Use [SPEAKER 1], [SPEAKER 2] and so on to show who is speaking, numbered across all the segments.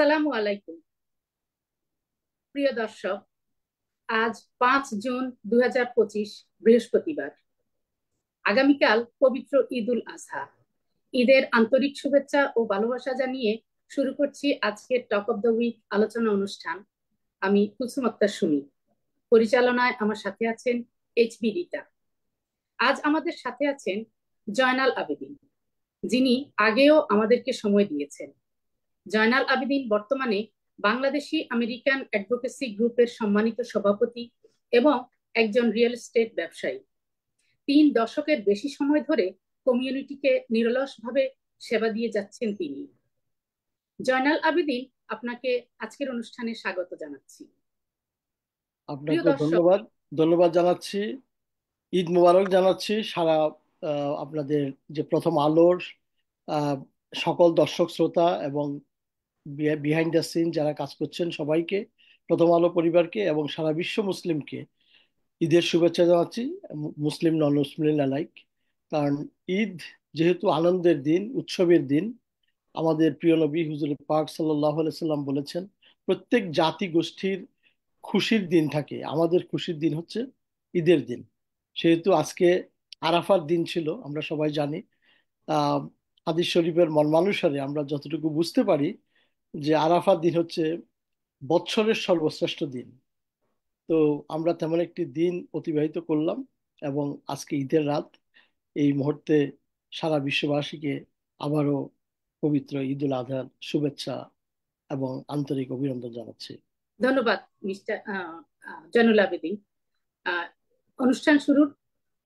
[SPEAKER 1] আসসালামু আলাইকুম। প্রিয় দর্শক, আজ 5 জুন 2025, বৃহস্পতিবার। আগামীকাল পবিত্র ঈদ উল আজহা। ঈদের আন্তরিক শুভেচ্ছা ও ভালোবাসা জানিয়ে শুরু করছি আজকের টক অব দ্য উইক আলোচনা অনুষ্ঠান। আমি কুলসুম আক্তার সুমি। পরিচালনায় আমার সাথে আছেন এইচবি রিতা। আজ আমাদের সাথে আছেন জয়নাল আবেদিন, যিনি আগেও আমাদেরকে সময় দিয়েছেন। জয়নাল আবেদিন বর্তমানে বাংলাদেশি আমেরিকান অ্যাডভোকেসি গ্রুপের সম্মানিত সভাপতি এবং একজন রিয়েল এস্টেট ব্যবসায়ী। 3 দশকের বেশি সময় ধরে কমিউনিটিকে নিরলসভাবে সেবা দিয়ে যাচ্ছেন তিনি। জয়নাল আবেদিন, আপনাকে আজকের অনুষ্ঠানে স্বাগত জানাচ্ছি। প্রিয়
[SPEAKER 2] আপনাকে
[SPEAKER 1] দর্শক,
[SPEAKER 2] ধন্যবাদ। ধন্যবাদ জানাচ্ছি। ঈদ মোবারক জানাচ্ছি সারা আপনাদের যে প্রথম আলোর আহ, সকল দর্শক শ্রোতা এবং বিহাইন্ড দ্য সিন যারা কাজ করছেন সবাইকে, প্রথম আলো পরিবারকে এবং সারা বিশ্ব মুসলিমকে ঈদের শুভেচ্ছা জানাচ্ছি। মুসলিম নন মুসলিম অ্যালাইক। কারণ ঈদ যেহেতু আনন্দের দিন, উৎসবের দিন, আমাদের প্রিয় নবী হুজুর পাক সাল্লাল্লাহু আলাইহি সাল্লাম বলেছেন প্রত্যেক জাতি গোষ্ঠীর খুশির দিন থাকে, আমাদের খুশির দিন হচ্ছে ঈদের দিন। সেহেতু আজকে আরাফার দিন ছিল, আমরা সবাই জানি। আহ হাদিস শরীফের মর্মানুসারে আমরা যতটুকু বুঝতে পারি যে আরাফার দিন হচ্ছে বৎসরের সর্বশ্রেষ্ঠ দিন। তো আমরা তেমন একটি দিন অতিবাহিত করলাম এবং আজকে ঈদের রাত। এই মুহূর্তে সারা বিশ্ববাসীকে আবারও পবিত্র ঈদ উল আজহার শুভেচ্ছা এবং আন্তরিক অভিনন্দন জানাচ্ছি।
[SPEAKER 1] ধন্যবাদ মিস্টার জয়নুল আবেদিন। আহ, অনুষ্ঠান শুরুর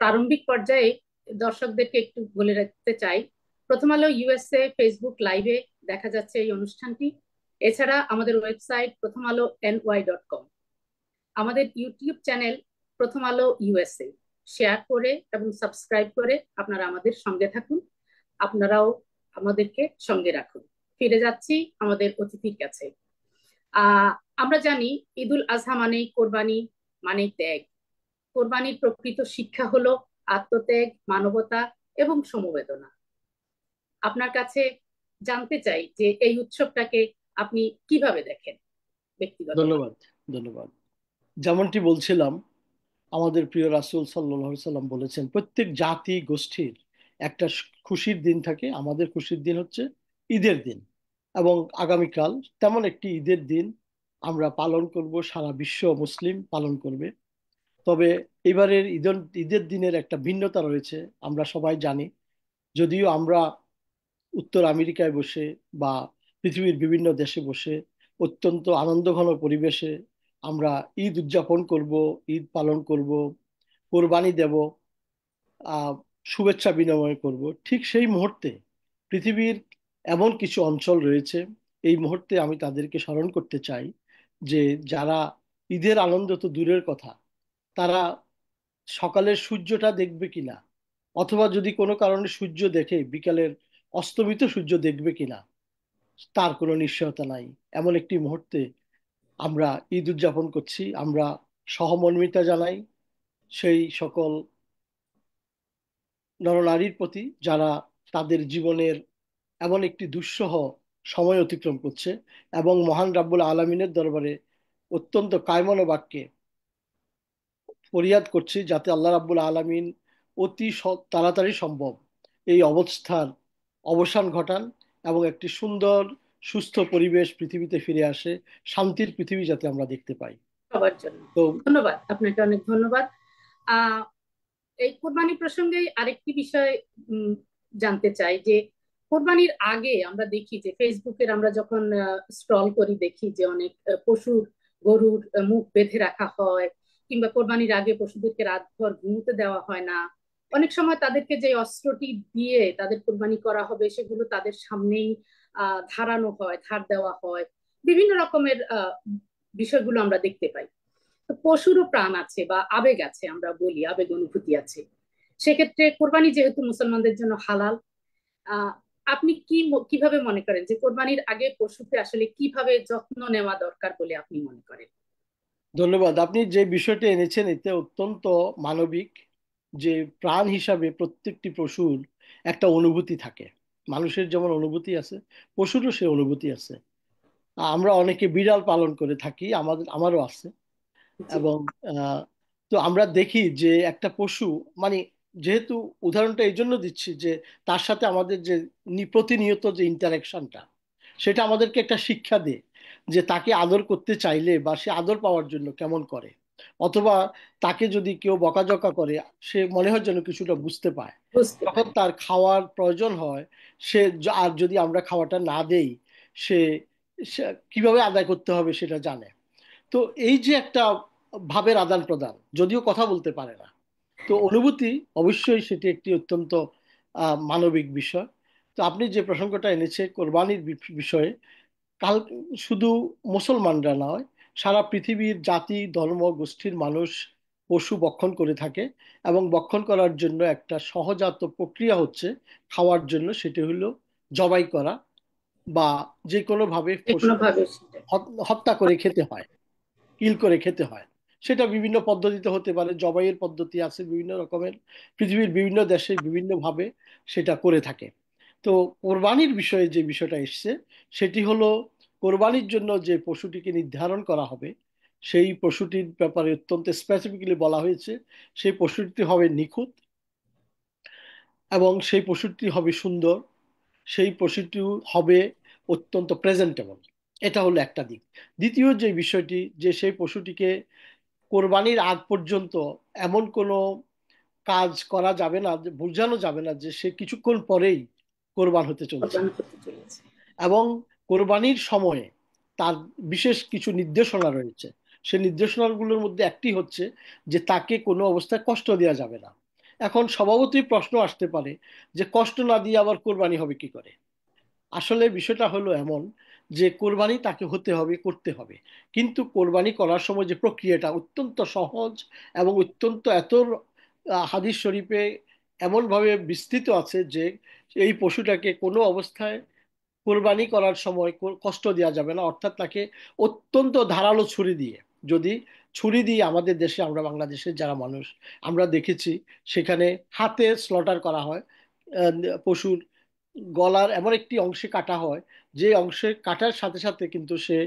[SPEAKER 1] প্রারম্ভিক পর্যায়ে দর্শকদেরকে একটু বলে রাখতে চাই, প্রথম আলো ইউএসএ ফেসবুক লাইভে দেখা যাচ্ছে এই অনুষ্ঠানটি। এছাড়া আমাদের ওয়েবসাইট প্রথম আলো ny.com, আমাদের ইউটিউব চ্যানেল প্রথম আলো ইউএসএ শেয়ার করে এবং সাবস্ক্রাইব করে আপনারা আমাদের সঙ্গে থাকুন। আপনারাও আমাদেরকে সঙ্গে রাখুন। ফিরে যাচ্ছি আমাদের অতিথির কাছে। আহ আমরা জানি ঈদুল আজহা মানেই কোরবানি, মানেই ত্যাগ। কোরবানির প্রকৃত শিক্ষা হলো আত্মত্যাগ, মানবতা এবং সমবেদনা। আপনার কাছে জানতে চাই যে এই উৎসবটাকে আপনি কিভাবে দেখেন ব্যক্তিগতভাবে।
[SPEAKER 2] ধন্যবাদ। ধন্যবাদ। যেমনটি বলছিলাম, আমাদের প্রিয় রাসূল সাল্লাল্লাহু আলাইহি সাল্লাম বলেছেন প্রত্যেক জাতি গোষ্ঠীর একটা খুশির দিন থাকে, আমাদের খুশির দিন হচ্ছে ঈদের দিন। এবং আগামীকাল তেমন একটি ঈদের দিন আমরা পালন করব, সারা বিশ্ব মুসলিম পালন করবে। তবে এবারের ঈদের দিনের একটা ভিন্নতা রয়েছে, আমরা সবাই জানি। যদিও আমরা উত্তর আমেরিকায় বসে বা পৃথিবীর বিভিন্ন দেশে বসে অত্যন্ত আনন্দঘন পরিবেশে আমরা ঈদ উদযাপন করব, ঈদ পালন করব, কোরবানি দেব, আহ শুভেচ্ছা বিনিময় করব, ঠিক সেই মুহূর্তে পৃথিবীর এমন কিছু অঞ্চল রয়েছে, এই মুহূর্তে আমি তাদেরকে স্মরণ করতে চাই যে যারা ঈদের আনন্দ তো দূরের কথা, তারা সকালের সূর্যটা দেখবে কিনা, অথবা যদি কোনো কারণে সূর্য দেখে বিকালের অস্তমিত সূর্য দেখবে কিনা তার কোনো নিশ্চয়তা নাই। এমন একটি মুহূর্তে আমরা ঈদ উদযাপন করছি। আমরা সহমর্মিতা জানাই সেই সকল নরনারীর প্রতি যারা তাদের জীবনের এমন একটি দুঃসহ সময় অতিক্রম করছে, এবং মহান রাব্বুল আলামিনের দরবারে অত্যন্ত কায়মনো বাক্যে ফরিয়াদ করছি যাতে আল্লাহ রাব্বুল আলামিন অতি তাড়াতাড়ি সম্ভব এই অবস্থার অবসান ঘটান এবং একটি সুন্দর সুস্থ পরিবেশ পৃথিবীতে ফিরে আসে, শান্তির পৃথিবী যাতে আমরা দেখতে পাই।
[SPEAKER 1] সবার জন্য
[SPEAKER 2] তো
[SPEAKER 1] ধন্যবাদ, আপনাকে অনেক ধন্যবাদ। আহ এই কোরবানি প্রসঙ্গে আরেকটি বিষয় উম, জানতে চাই যে কোরবানির আগে আমরা দেখি যে ফেসবুকের আমরা যখন স্ক্রল করি দেখি যে অনেক পশুর, গরুর মুখ বেঁধে রাখা হয়, কিংবা কোরবানির আগে পশুদেরকে রাতভর ঘুমোতে দেওয়া হয় না। অনেক সময় তাদেরকে যে অস্ত্রটি দিয়ে তাদের কোরবানি করা হবে সেগুলো তাদের সামনেই ধারানো হয়, ধার দেওয়া হয়। বিভিন্ন রকমের বিষয়গুলো আমরা দেখতে পাই। তো পশুরও প্রাণ আছে বা আবেগ আছে, আমরা বলি আবেগ অনুভূতি আছে। সেক্ষেত্রে কোরবানি যেহেতু মুসলমানদের জন্য হালাল, আহ আপনি কিভাবে মনে করেন যে কোরবানির আগে পশুকে আসলে কিভাবে যত্ন নেওয়া দরকার বলে আপনি মনে করেন?
[SPEAKER 2] ধন্যবাদ। আপনি যে বিষয়টি এনেছেন এতে অত্যন্ত মানবিক। যে প্রাণ হিসাবে প্রত্যেকটি পশুর একটা অনুভূতি থাকে, মানুষের যেমন অনুভূতি আছে পশুরও সে অনুভূতি আছে। আমরা অনেকে বিড়াল পালন করে থাকি, আমারও আছে।
[SPEAKER 1] জি।
[SPEAKER 2] এবং আহ, তো আমরা দেখি যে একটা পশু, মানে যেহেতু উদাহরণটা এই জন্য দিচ্ছি যে তার সাথে আমাদের যে প্রতিনিয়ত যে ইন্টারাকশনটা, সেটা আমাদেরকে একটা শিক্ষা দেয় যে তাকে আদর করতে চাইলে বা সে আদর পাওয়ার জন্য কেমন করে, অথবা তাকে যদি কেউ বকাঝকা করে সে মনে হয় যেন কিছুটা বুঝতে পায়।
[SPEAKER 1] বুঝতে
[SPEAKER 2] যখন
[SPEAKER 1] পারি।
[SPEAKER 2] তার খাওয়ার প্রয়োজন হয়, আর যদি আমরা খাওয়াটা না দেই, সে সে কিভাবে আদায় করতে হবে সেটা জানে। তো এই যে একটা ভাবের আদান প্রদান, যদিও কথা বলতে পারে না, তো অনুভূতি অবশ্যই সেটি একটি অত্যন্ত মানবিক বিষয়। তো আপনি যে প্রসঙ্গটা এনেছে কোরবানির বিষয়ে, কাল শুধু মুসলমানরা নয়, সারা পৃথিবীর জাতি ধর্ম গোষ্ঠীর মানুষ পশু ভক্ষণ করে থাকে। এবং ভক্ষণ করার জন্য একটা সহজাত প্রক্রিয়া হচ্ছে খাওয়ার জন্য, সেটি হলো জবাই করা, বা যে কোনো ভাবে
[SPEAKER 1] যে কোনো
[SPEAKER 2] পশুটাকে
[SPEAKER 1] ভাবে সেটা।
[SPEAKER 2] হত্যা করে খেতে হয়, কিল করে খেতে হয়। সেটা বিভিন্ন পদ্ধতিতে হতে পারে, জবাইয়ের পদ্ধতি আছে বিভিন্ন রকমের, পৃথিবীর বিভিন্ন দেশে বিভিন্ন ভাবে সেটা করে থাকে। তো কোরবানির বিষয়ে যে বিষয়টা এসছে, সেটি হলো কোরবানির জন্য যে পশুটিকে নির্ধারণ করা হবে, সেই পশুটির ব্যাপারে অত্যন্ত স্পেসিফিক্যালি বলা হয়েছে সেই পশুটি হবে নিখুঁত, এবং সেই পশুটি হবে সুন্দর, সেই পশুটি হবে অত্যন্ত প্রেজেন্টেবল। এটা হলো একটা দিক। দ্বিতীয় যে বিষয়টি, যে সেই পশুটিকে কোরবানির আগ পর্যন্ত এমন কোনো কাজ করা যাবে না, যে বোঝানো যাবে না যে সে কিছুক্ষণ পরেই কোরবান হতে চলছে।
[SPEAKER 1] কোরবানি করতে চলেছে।
[SPEAKER 2] এবং কোরবানির সময়ে তার বিশেষ কিছু নির্দেশনা রয়েছে। সেই নির্দেশনাগুলোর মধ্যে একটি হচ্ছে যে তাকে কোনো অবস্থায় কষ্ট দেওয়া যাবে না। এখন স্বভাবতই প্রশ্ন আসতে পারে যে কষ্ট না দিয়ে আবার কোরবানি হবে কি করে। আসলে বিষয়টা হলো এমন যে কোরবানি তাকে হতে হবে, করতে হবে, কিন্তু কোরবানি করার সময় যে প্রক্রিয়াটা অত্যন্ত সহজ এবং অত্যন্ত এত হাদিস শরীফে এমনভাবে বিস্তৃত আছে যে এই পশুটাকে কোনো অবস্থায় কোরবানি করার সময় কষ্ট দেওয়া যাবে না। অর্থাৎ তাকে অত্যন্ত ধারালো ছুরি দিয়ে, যদি ছুরি দিয়ে, আমাদের দেশে আমরা বাংলাদেশের যারা মানুষ আমরা দেখেছি, সেখানে হাতে স্লটার করা হয়। পশুর গলার এমন একটি অংশে কাটা হয়, যে অংশে কাটার সাথে সাথে কিন্তু সে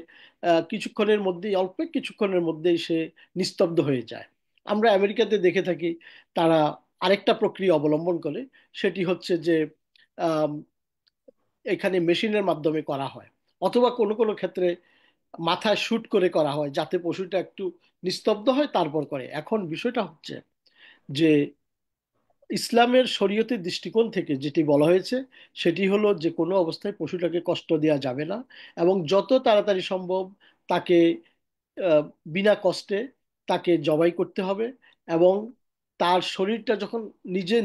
[SPEAKER 2] কিছুক্ষণের মধ্যেই, অল্প কিছুক্ষণের মধ্যেই সে নিস্তব্ধ হয়ে যায়। আমরা আমেরিকাতে দেখে থাকি তারা আরেকটা প্রক্রিয়া অবলম্বন করে, সেটি হচ্ছে যে আম, এখানে মেশিনের মাধ্যমে করা হয়, অথবা কোনো কোনো ক্ষেত্রে মাথায় শুট করে করা হয় যাতে পশুটা একটু নিস্তব্ধ হয় তারপর করে। এখন বিষয়টা হচ্ছে যে ইসলামের শরীয়তের দৃষ্টিকোণ থেকে যেটি বলা হয়েছে সেটি হলো যে কোনো অবস্থায় পশুটাকে কষ্ট দেওয়া যাবে না, এবং যত তাড়াতাড়ি সম্ভব তাকে আহ, বিনা কষ্টে তাকে জবাই করতে হবে। এবং তার শরীরটা যখন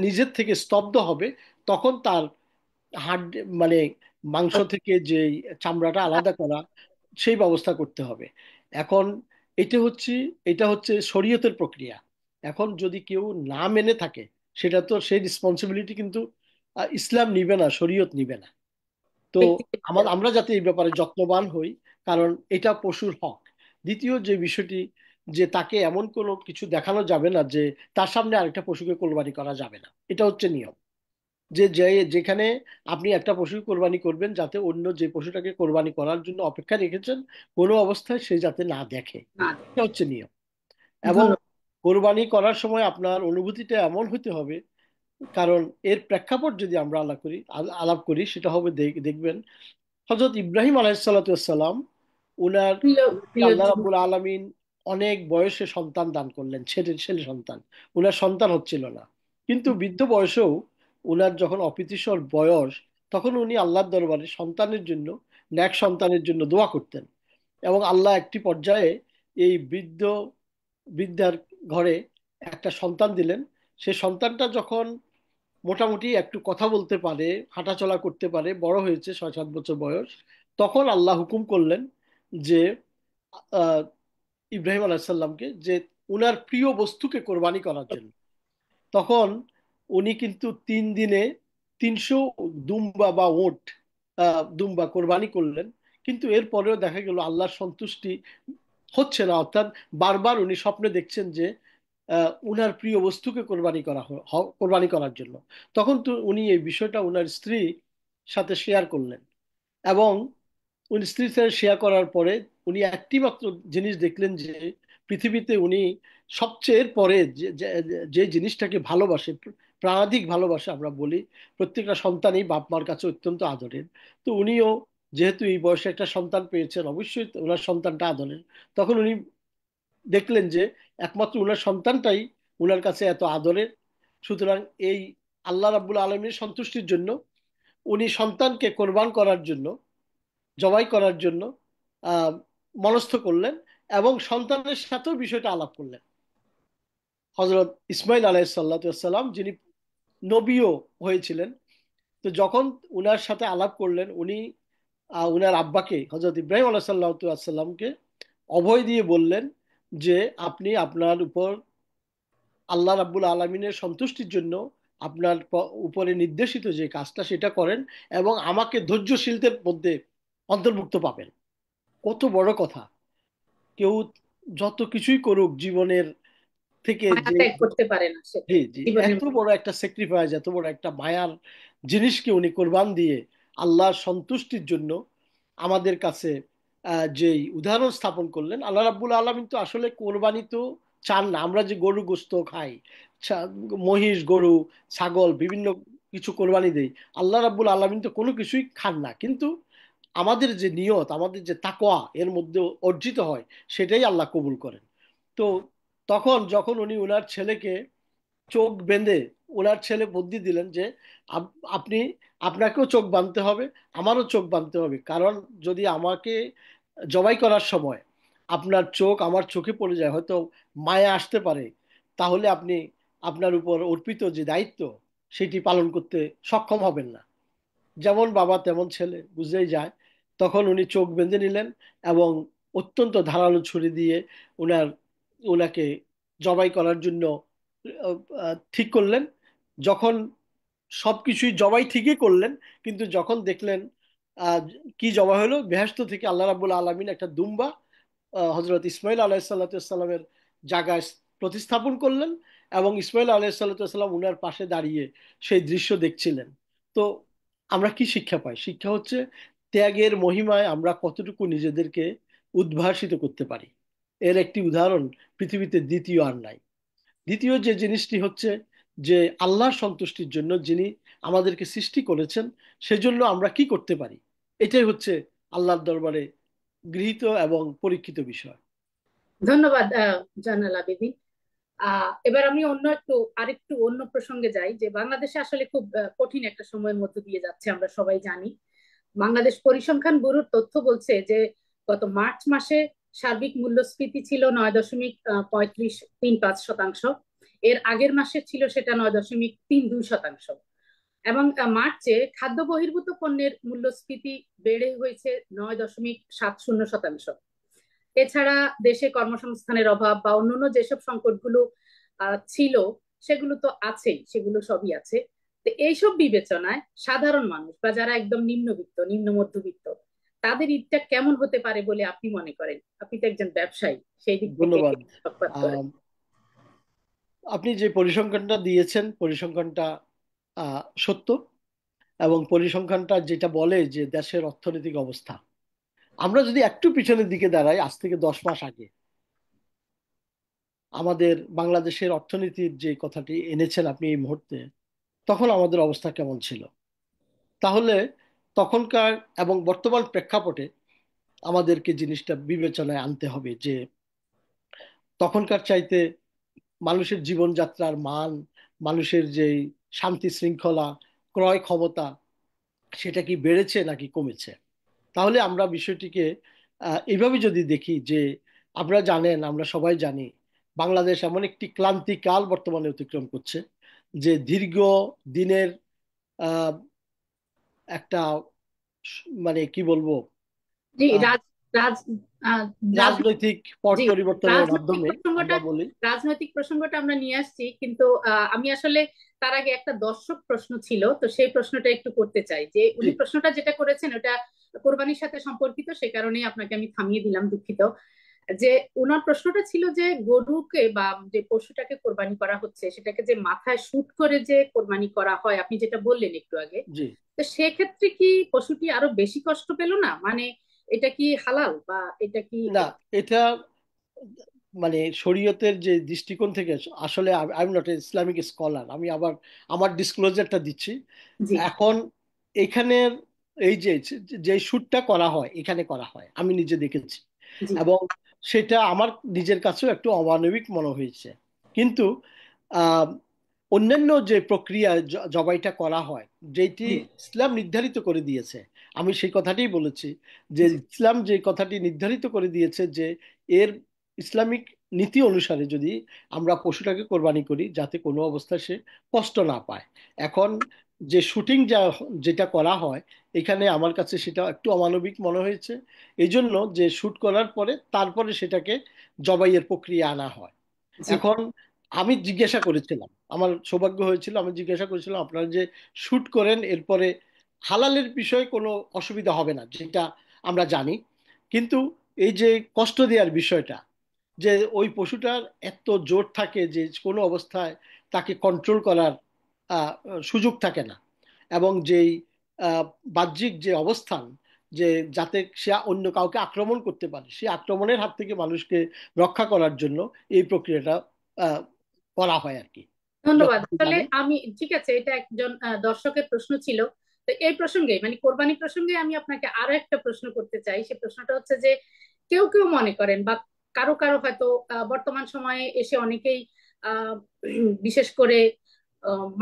[SPEAKER 2] নিজের থেকে স্তব্ধ হবে, তখন তার হাড়, মানে মাংস থেকে যে চামড়াটা আলাদা করা, সেই ব্যবস্থা করতে হবে। এখন এটা হচ্ছে এটা হচ্ছে শরীয়তের প্রক্রিয়া। এখন যদি কেউ না মেনে থাকে, সেটা তো সেই রেসপন্সিবিলিটি কিন্তু ইসলাম নিবে না, শরীয়ত নিবে না। তো
[SPEAKER 1] ব্যক্তিগত
[SPEAKER 2] আমরা
[SPEAKER 1] ব্যাপার।
[SPEAKER 2] যাতে এই ব্যাপারে যত্নবান হই, কারণ এটা পশুর হক। দ্বিতীয় যে বিষয়টি, যে তাকে এমন কোনো কিছু দেখানো যাবে না যে তার সামনে আরেকটা পশুকে কোরবানি করা যাবে না, এটা হচ্ছে নিয়ম। যেখানে আপনি একটা পশু কোরবানি করবেন, যাতে অন্য যে পশুটাকে কোরবানি করার জন্য অপেক্ষা রেখেছেন কোনো অবস্থায় সে যাতে না দেখে,
[SPEAKER 1] না
[SPEAKER 2] এটা
[SPEAKER 1] দেখে।
[SPEAKER 2] হচ্ছে নিয়ম। এবং
[SPEAKER 1] ধন্যবাদ।
[SPEAKER 2] কোরবানি করার সময় আপনার অনুভূতিটা এমন হতে হবে, কারণ এর প্রেক্ষাপট যদি আমরা আলাপ করি সেটা হবে, দেখবেন হজরত ইব্রাহিম আলাইসাল্লাম, উনার
[SPEAKER 1] প্রিয় প্রিয়
[SPEAKER 2] আল্লাহ
[SPEAKER 1] জীবন।
[SPEAKER 2] রাব্বুল আলামিন অনেক বয়সে সন্তান দান করলেন, ছেলে ছেলে সন্তান। উনার সন্তান হচ্ছিল না, কিন্তু বৃদ্ধ বয়সেও উনার যখন অপ্রীতিকর বয়স, তখন উনি আল্লাহর দরবারে সন্তানের জন্য, নেক সন্তানের জন্য দোয়া করতেন। এবং আল্লাহ একটি পর্যায়ে এই বৃদ্ধার ঘরে একটা সন্তান দিলেন। সে সন্তানটা যখন মোটামুটি একটু কথা বলতে পারে, হাঁটাচলা করতে পারে, বড় হয়েছে, 6-7 বছর বয়স, তখন আল্লাহ হুকুম করলেন যে আহ, ইব্রাহিম আলাইসাল্লামকে যে উনার প্রিয় বস্তুকে কোরবানি করার জন্য। তখন উনি কিন্তু 3 দিনে 300 দুম্বা বা ওট, দুম্বা কোরবানি করলেন। কিন্তু এরপরেও দেখা গেল আল্লাহর সন্তুষ্টি হচ্ছে না। অর্থাৎ বারবার উনি স্বপ্নে দেখছেন যে উনার প্রিয় বস্তুকে কোরবানি করার জন্য। তখন তো উনি এই বিষয়টা উনার স্ত্রী সাথে শেয়ার করলেন, এবং উনি স্ত্রীর সাথে শেয়ার করার পরে উনি একটি মাত্র জিনিস দেখলেন যে পৃথিবীতে উনি সবচেয়ে পরে যে জিনিসটাকে ভালোবাসে, প্রাণাধিক ভালোবাসে আমরা বলি, প্রত্যেকটা সন্তানই বাপ মার কাছে অত্যন্ত আদরের। তো উনিও যেহেতু এই বয়সে একটা সন্তান পেয়েছেন, অবশ্যই ওনার সন্তানটা আদরের। তখন উনি দেখলেন যে একমাত্র উনার সন্তানটাই উনার কাছে এত আদরের। সুতরাং এই আল্লাহ রাব্বুল আলমীর সন্তুষ্টির জন্য উনি সন্তানকে কোরবান করার জন্য, জবাই করার জন্য আহ মনস্থ করলেন, এবং সন্তানের সাথেও বিষয়টা আলাপ করলেন। হজরত ইসমাইল আলাইসাল্লাম যিনি নবীও হয়েছিলেন, তো যখন উনার সাথে আলাপ করলেন, উনি উনার আব্বাকে হজরত ইব্রাহিম আলাইসাল্লামকে অভয় দিয়ে বললেন যে আপনি আপনার উপর আল্লাহ রাব্বুল আলমিনের সন্তুষ্টির জন্য আপনার উপরে নির্দেশিত যে কাজটা সেটা করেন, এবং আমাকে ধৈর্যশীলদের মধ্যে অন্তর্ভুক্ত পাবেন। কত বড় কথা! কেউ যত কিছুই করুক জীবনের থেকে
[SPEAKER 1] মায়া
[SPEAKER 2] যে,
[SPEAKER 1] ত্যাগ করতে পারে না
[SPEAKER 2] জি
[SPEAKER 1] সেটাই
[SPEAKER 2] জি,
[SPEAKER 1] জীবনের
[SPEAKER 2] এত
[SPEAKER 1] মূল।
[SPEAKER 2] বড় একটা স্যাক্রিফাইস, এত বড় একটা মায়ার জিনিসকে উনি কোরবান দিয়ে আল্লাহর সন্তুষ্টির জন্য আমাদের কাছে যে উদাহরণ স্থাপন করলেন। আল্লাহ রাব্বুল আলামিন তো আসলে কোরবানি তো চান না। আমরা যে গরু গোস্ত খাই, মহিষ, গরু, ছাগল, বিভিন্ন কিছু কোরবানি দেই, আল্লাহ রাব্বুল আলামিন তো কোনো কিছুই খান না। কিন্তু আমাদের যে নিয়ত, আমাদের যে তাকওয়া এর মধ্যে অর্জিত হয়, সেটাই আল্লাহ কবুল করেন। তো তখন যখন উনি ওনার ছেলেকে চোখ বেঁধে, ওনার ছেলে বুদ্ধি দিলেন যে আপনি, আপনাকেও চোখ বাঁধতে হবে, আমারও চোখ বাঁধতে হবে, কারণ যদি আমাকে জবাই করার সময় আপনার চোখ আমার চোখে পড়ে যায়, হয়তো মায়া আসতে পারে, তাহলে আপনি আপনার উপর অর্পিত যে দায়িত্ব সেটি পালন করতে সক্ষম হবেন না। যেমন বাবা তেমন ছেলে, বুঝেই যায়। তখন উনি চোখ বেঁধে নিলেন এবং অত্যন্ত ধারালো ছুরি দিয়ে উনার উনাকে জবাই করার জন্য ঠিক করলেন। যখন সবকিছুই জবাই ঠিকই করলেন, কিন্তু যখন দেখলেন আহ, কি জবাই হলো, বেহেশত থেকে আল্লাহ রাব্বুল আলমিন একটা দুম্বা হজরত ইসমাইল আলাইসাল্লামের জায়গায় প্রতিস্থাপন করলেন, এবং ইসমাইল আলাইসাল্লাম উনার পাশে দাঁড়িয়ে সেই দৃশ্য দেখছিলেন। তো আমরা কি শিক্ষা পাই? শিক্ষা হচ্ছে ত্যাগের মহিমায় আমরা কতটুকু নিজেদেরকে উদ্ভাসিত করতে পারি। এর একটি উদাহরণ পৃথিবীতে দ্বিতীয় আর নাই। দ্বিতীয় যে জিনিসটি হচ্ছে যে আল্লাহর সন্তুষ্টির জন্য যিনি আমাদেরকে সৃষ্টি করেছেন, সেজন্য আমরা কি করতে পারি, এটাই হচ্ছে আল্লাহর দরবারে গৃহীত এবং পরীক্ষিত বিষয়।
[SPEAKER 1] ধন্যবাদ জানাল আবেদিন। এবার আমি আরেকটু অন্য প্রসঙ্গে যাই, যে বাংলাদেশে আসলে খুব কঠিন একটা সময়ের মধ্যে দিয়ে যাচ্ছে, আমরা সবাই জানি। বাংলাদেশ পরিসংখ্যান ব্যুরোর তথ্য বলছে যে গত মার্চ মাসে সার্বিক মূল্যস্ফীতি ছিল 9.35 শতাংশ। এর আগের মাসে ছিল সেটা 9.32 শতাংশ। এবং মার্চে খাদ্য বহির্ভূত পণ্যের মূল্যস্ফীতি বেড়ে হয়েছে 9.70 শতাংশ। এছাড়া দেশে কর্মসংস্থানের অভাব বা অন্যান্য যেসব সংকটগুলো ছিল, সেগুলো তো আছেই, সেগুলো সবই আছে। তো এইসব বিবেচনায় সাধারণ মানুষ বা যারা একদম নিম্নবিত্ত, নিম্ন মধ্যবিত্ত, তাদের ঈদটা কেমন হতে পারে বলে আপনি মনে করেন? আপনি তো একজন ব্যবসায়ী, সেই দিক থেকে
[SPEAKER 2] ধন্যবাদ।
[SPEAKER 1] আলোকপাত করেন।
[SPEAKER 2] আহ, আপনি যে পরিসংখ্যানটা দিয়েছেন, পরিসংখ্যানটা সত্য, এবং পরিসংখ্যানটা যেটা বলে যে দেশের অর্থনৈতিক অবস্থা, আমরা যদি একটু পিছনের দিকে দাঁড়াই, আজ থেকে 10 মাস আগে আমাদের বাংলাদেশের অর্থনীতির যে কথাটি এনেছেন আপনি এই মুহূর্তে, তখন আমাদের অবস্থা কেমন ছিল? তাহলে তখনকার এবং বর্তমান প্রেক্ষাপটে আমাদেরকে জিনিসটা বিবেচনায় আনতে হবে যে তখনকার চাইতে মানুষের জীবনযাত্রার মান, মানুষের যে শান্তি শৃঙ্খলা, ক্রয় ক্ষমতা, সেটা কি বেড়েছে নাকি কমেছে? তাহলে আমরা বিষয়টিকে এইভাবে যদি দেখি যে, আপনারা জানেন, আমরা সবাই জানি, বাংলাদেশ এমন একটি ক্লান্তিকাল বর্তমানে অতিক্রম করছে, যে দীর্ঘ দিনের আহ, একটা মানে কি বলবো,
[SPEAKER 1] জি,
[SPEAKER 2] আহ,
[SPEAKER 1] রাজ রাজ আহ,
[SPEAKER 2] রাজনৈতিক পট
[SPEAKER 1] জি,
[SPEAKER 2] পরিবর্তনের
[SPEAKER 1] রাজনৈতিক
[SPEAKER 2] মাধ্যমে
[SPEAKER 1] প্রসঙ্গটা
[SPEAKER 2] আমরা বলি।
[SPEAKER 1] রাজনৈতিক প্রসঙ্গটা আমরা নিয়ে আসছি, কিন্তু আমি আসলে তার আগে একটা দর্শক প্রশ্ন ছিল, তো সেই প্রশ্নটা একটু করতে চাই। যে
[SPEAKER 2] জি
[SPEAKER 1] উনি প্রশ্নটা যেটা করেছেন ওটা কোরবানির সাথে সম্পর্কিত, সে কারণেই আপনাকে আমি থামিয়ে দিলাম, দুঃখিত। যে ওনার প্রশ্নটা ছিল যে গরুকে বা যে পশুটাকে কোরবানি করা হচ্ছে, সেটাকে যে মাথায় শুট করে যে কোরবানি করা হয়, আপনি যেটা বললেন একটু আগে,
[SPEAKER 2] জি।
[SPEAKER 1] তো সেক্ষেত্রে কি পশুটি আরো বেশি কষ্ট পেল না? মানে এটা কি হালাল বা এটা কি?
[SPEAKER 2] না, এটা মানে শরীয়তের যে দৃষ্টিকোণ থেকে, আসলে I am not Islamic scholar, আমি আবার আমার ডিসক্লোজারটা দিচ্ছি
[SPEAKER 1] জি।
[SPEAKER 2] এখন। এখানের এই যে যে শুটটা করা হয় এখানে করা হয়, আমি নিজে দেখেছি,
[SPEAKER 1] জি।
[SPEAKER 2] এবং সেটা আমার নিজের কাছেও একটু অমানবিক মনে হয়েছে। কিন্তু আহ অন্যান্য যে প্রক্রিয়া জবাইটা করা হয়, যেটি
[SPEAKER 1] জি।
[SPEAKER 2] ইসলাম নির্ধারিত করে দিয়েছে, আমি সেই কথাটাই বলেছি যে
[SPEAKER 1] জি।
[SPEAKER 2] ইসলাম যে কথাটি নির্ধারিত করে দিয়েছে যে এর ইসলামিক নীতি অনুসারে যদি আমরা পশুটাকে কোরবানি করি যাতে কোনো অবস্থায় সে কষ্ট না পায়। এখন যে শুটিং যেটা করা হয় এখানে আমার কাছে সেটা একটু অমানবিক মনে হয়েছে, এই জন্য যে শুট করার পরে তারপরে সেটাকে জবাইয়ের প্রক্রিয়া আনা হয়।
[SPEAKER 1] জি।
[SPEAKER 2] এখন আমি জিজ্ঞাসা করেছিলাম, আমার সৌভাগ্য হয়েছিল, আমি জিজ্ঞাসা করেছিলাম আপনারা যে শুট করেন এরপরে হালালের বিষয়ে কোনো অসুবিধা হবে না, যেটা আমরা জানি, কিন্তু এই যে কষ্ট দেওয়ার বিষয়টা, যে ওই পশুটার এত জোর থাকে যে কোনো অবস্থায় তাকে কন্ট্রোল করার আহ, সুযোগ থাকে না, এবং যেই আহ, বাহ্যিক যে অবস্থান, যে যাতে সে অন্য কাউকে আক্রমণ করতে পারে, সেই আক্রমণের হাত থেকে মানুষকে রক্ষা করার জন্য এই প্রক্রিয়াটা আহ, করা হয় আর কি,
[SPEAKER 1] ধন্যবাদ।
[SPEAKER 2] যতটুকু
[SPEAKER 1] আসলে
[SPEAKER 2] জানি।
[SPEAKER 1] আমি ঠিক আছে, এটা একজন দর্শকের প্রশ্ন ছিল। তো এই প্রসঙ্গে মানে কোরবানি প্রসঙ্গে আমি আপনাকে আরো একটা প্রশ্ন করতে চাই। সে প্রশ্নটা হচ্ছে যে কেউ কেউ মনে করেন বা কারো কারো হয়তো বর্তমান সময়ে এসে অনেকেই আহ, বিশেষ করে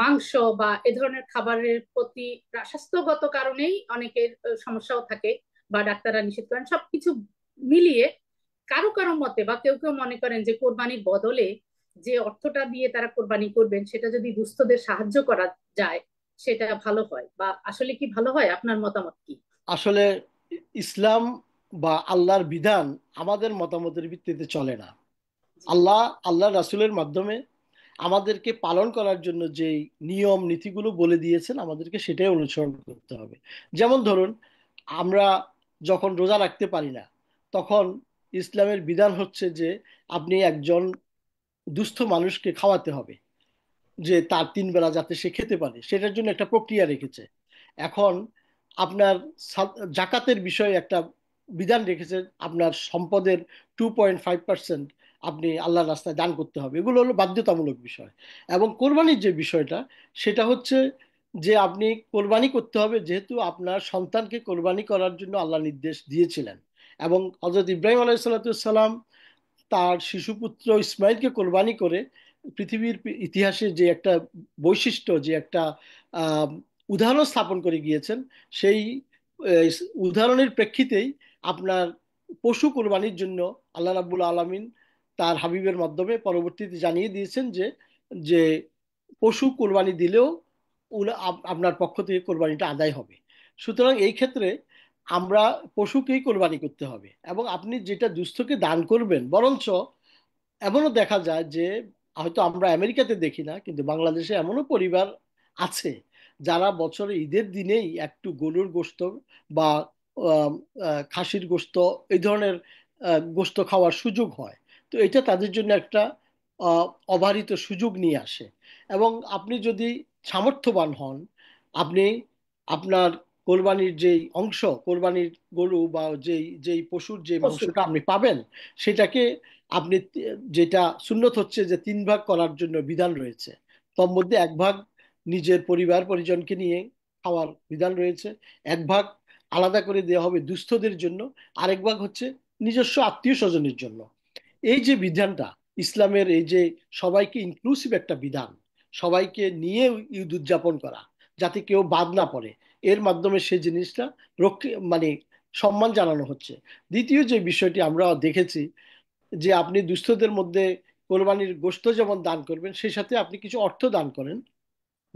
[SPEAKER 1] মাংস বা এ ধরনের খাবারের প্রতি স্বাস্থ্যগত কারণেই অনেকের সমস্যাও থাকে বা ডাক্তাররা নিষেধ করেন, সবকিছু মিলিয়ে কারো কারো মতে বা কেউ কেউ মনে করেন যে কোরবানির বদলে যে অর্থটা দিয়ে তারা কোরবানি করবেন সেটা যদি দুস্থদের সাহায্য করা যায় সেটা ভালো হয়। বা আসলে কি ভালো হয়, আপনার মতামত কি?
[SPEAKER 2] আসলে ইসলাম বা আল্লাহর বিধান আমাদের মতামতের ভিত্তিতে চলে না।
[SPEAKER 1] জি।
[SPEAKER 2] আল্লাহ রাসূলের মাধ্যমে আমাদেরকে পালন করার জন্য যে নিয়ম নীতিগুলো বলে দিয়েছেন আমাদেরকে সেটাই অনুসরণ করতে হবে। যেমন ধরুন, আমরা যখন রোজা রাখতে পারি না, তখন ইসলামের বিধান হচ্ছে যে আপনি একজন দুস্থ মানুষকে খাওয়াতে হবে, যে তার তিন বেলা যাতে সে খেতে পারে সেটার জন্য একটা প্রক্রিয়া রেখেছে। এখন আপনার জাকাতের বিষয়ে একটা বিধান রেখেছে, আপনার সম্পদের 2.5% আপনি আল্লাহর রাস্তায় দান করতে হবে, এগুলো হলো বাধ্যতামূলক বিষয়। এবং কোরবানির যে বিষয়টা, সেটা হচ্ছে যে আপনি কোরবানি করতে হবে যেহেতু আপনার সন্তানকে কোরবানি করার জন্য আল্লাহ নির্দেশ দিয়েছিলেন, এবং হযরত ইব্রাহিম আলাইহিস সালাম তার শিশুপুত্র ইসমাইলকে কোরবানি করে পৃথিবীর ইতিহাসে যে একটা বৈশিষ্ট্য, যে একটা আহ, উদাহরণ স্থাপন করে গিয়েছেন, সেই আহ, উদাহরণের প্রেক্ষিতেই আপনার পশু কোরবানির জন্য আল্লাহ রাব্বুল আলামিন তার হাবিবের মাধ্যমে পরবর্তীতে জানিয়ে দিয়েছেন যে যে পশু কোরবানি দিলেও আপনার পক্ষ থেকে কোরবানিটা আদায় হবে। সুতরাং এই ক্ষেত্রে আমরা পশুকেই কোরবানি করতে হবে, এবং আপনি যেটা দুস্থকে দান করবেন, বরঞ্চ এমনও দেখা যায় যে হয়তো আমরা আমেরিকাতে দেখি না, কিন্তু বাংলাদেশে এমনও পরিবার আছে যারা বছরে ঈদের দিনেই একটু গরুর গোশত বা আম, খাসির গোশত, এই ধরনের গোশত খাওয়ার সুযোগ হয়। তো এটা তাদের জন্য একটা আহ, অবারিত সুযোগ নিয়ে আসে। এবং আপনি যদি সামর্থ্যবান হন, আপনি আপনার কোরবানির যেই অংশ, কোরবানির গরু বা যেই যেই পশুর যে
[SPEAKER 1] পশু।
[SPEAKER 2] মাংসটা আপনি পাবেন, সেটাকে আপনি যেটা সুন্নত হচ্ছে যে 3 ভাগ করার জন্য বিধান রয়েছে। তোর মধ্যে 1 ভাগ নিজের পরিবার পরিজনকে নিয়ে খাওয়ার বিধান রয়েছে, 1 ভাগ আলাদা করে দেওয়া হবে দুস্থদের জন্য, আরেক ভাগ হচ্ছে নিজস্ব আত্মীয় স্বজনের জন্য। এই যে বিধানটা ইসলামের, এই যে সবাইকে ইনক্লুসিভ একটা বিধান, সবাইকে নিয়ে ঈদ উদযাপন করা যাতে কেউ বাদ না পড়ে, এর মাধ্যমে সেই জিনিসটা রক্ষে মানে সম্মান জানানো হচ্ছে। দ্বিতীয় যে বিষয়টি আমরা দেখেছি, যে আপনি দুস্থদের মধ্যে কোরবানির গোশত যেমন দান করবেন, সেই সাথে আপনি কিছু অর্থ দান করেন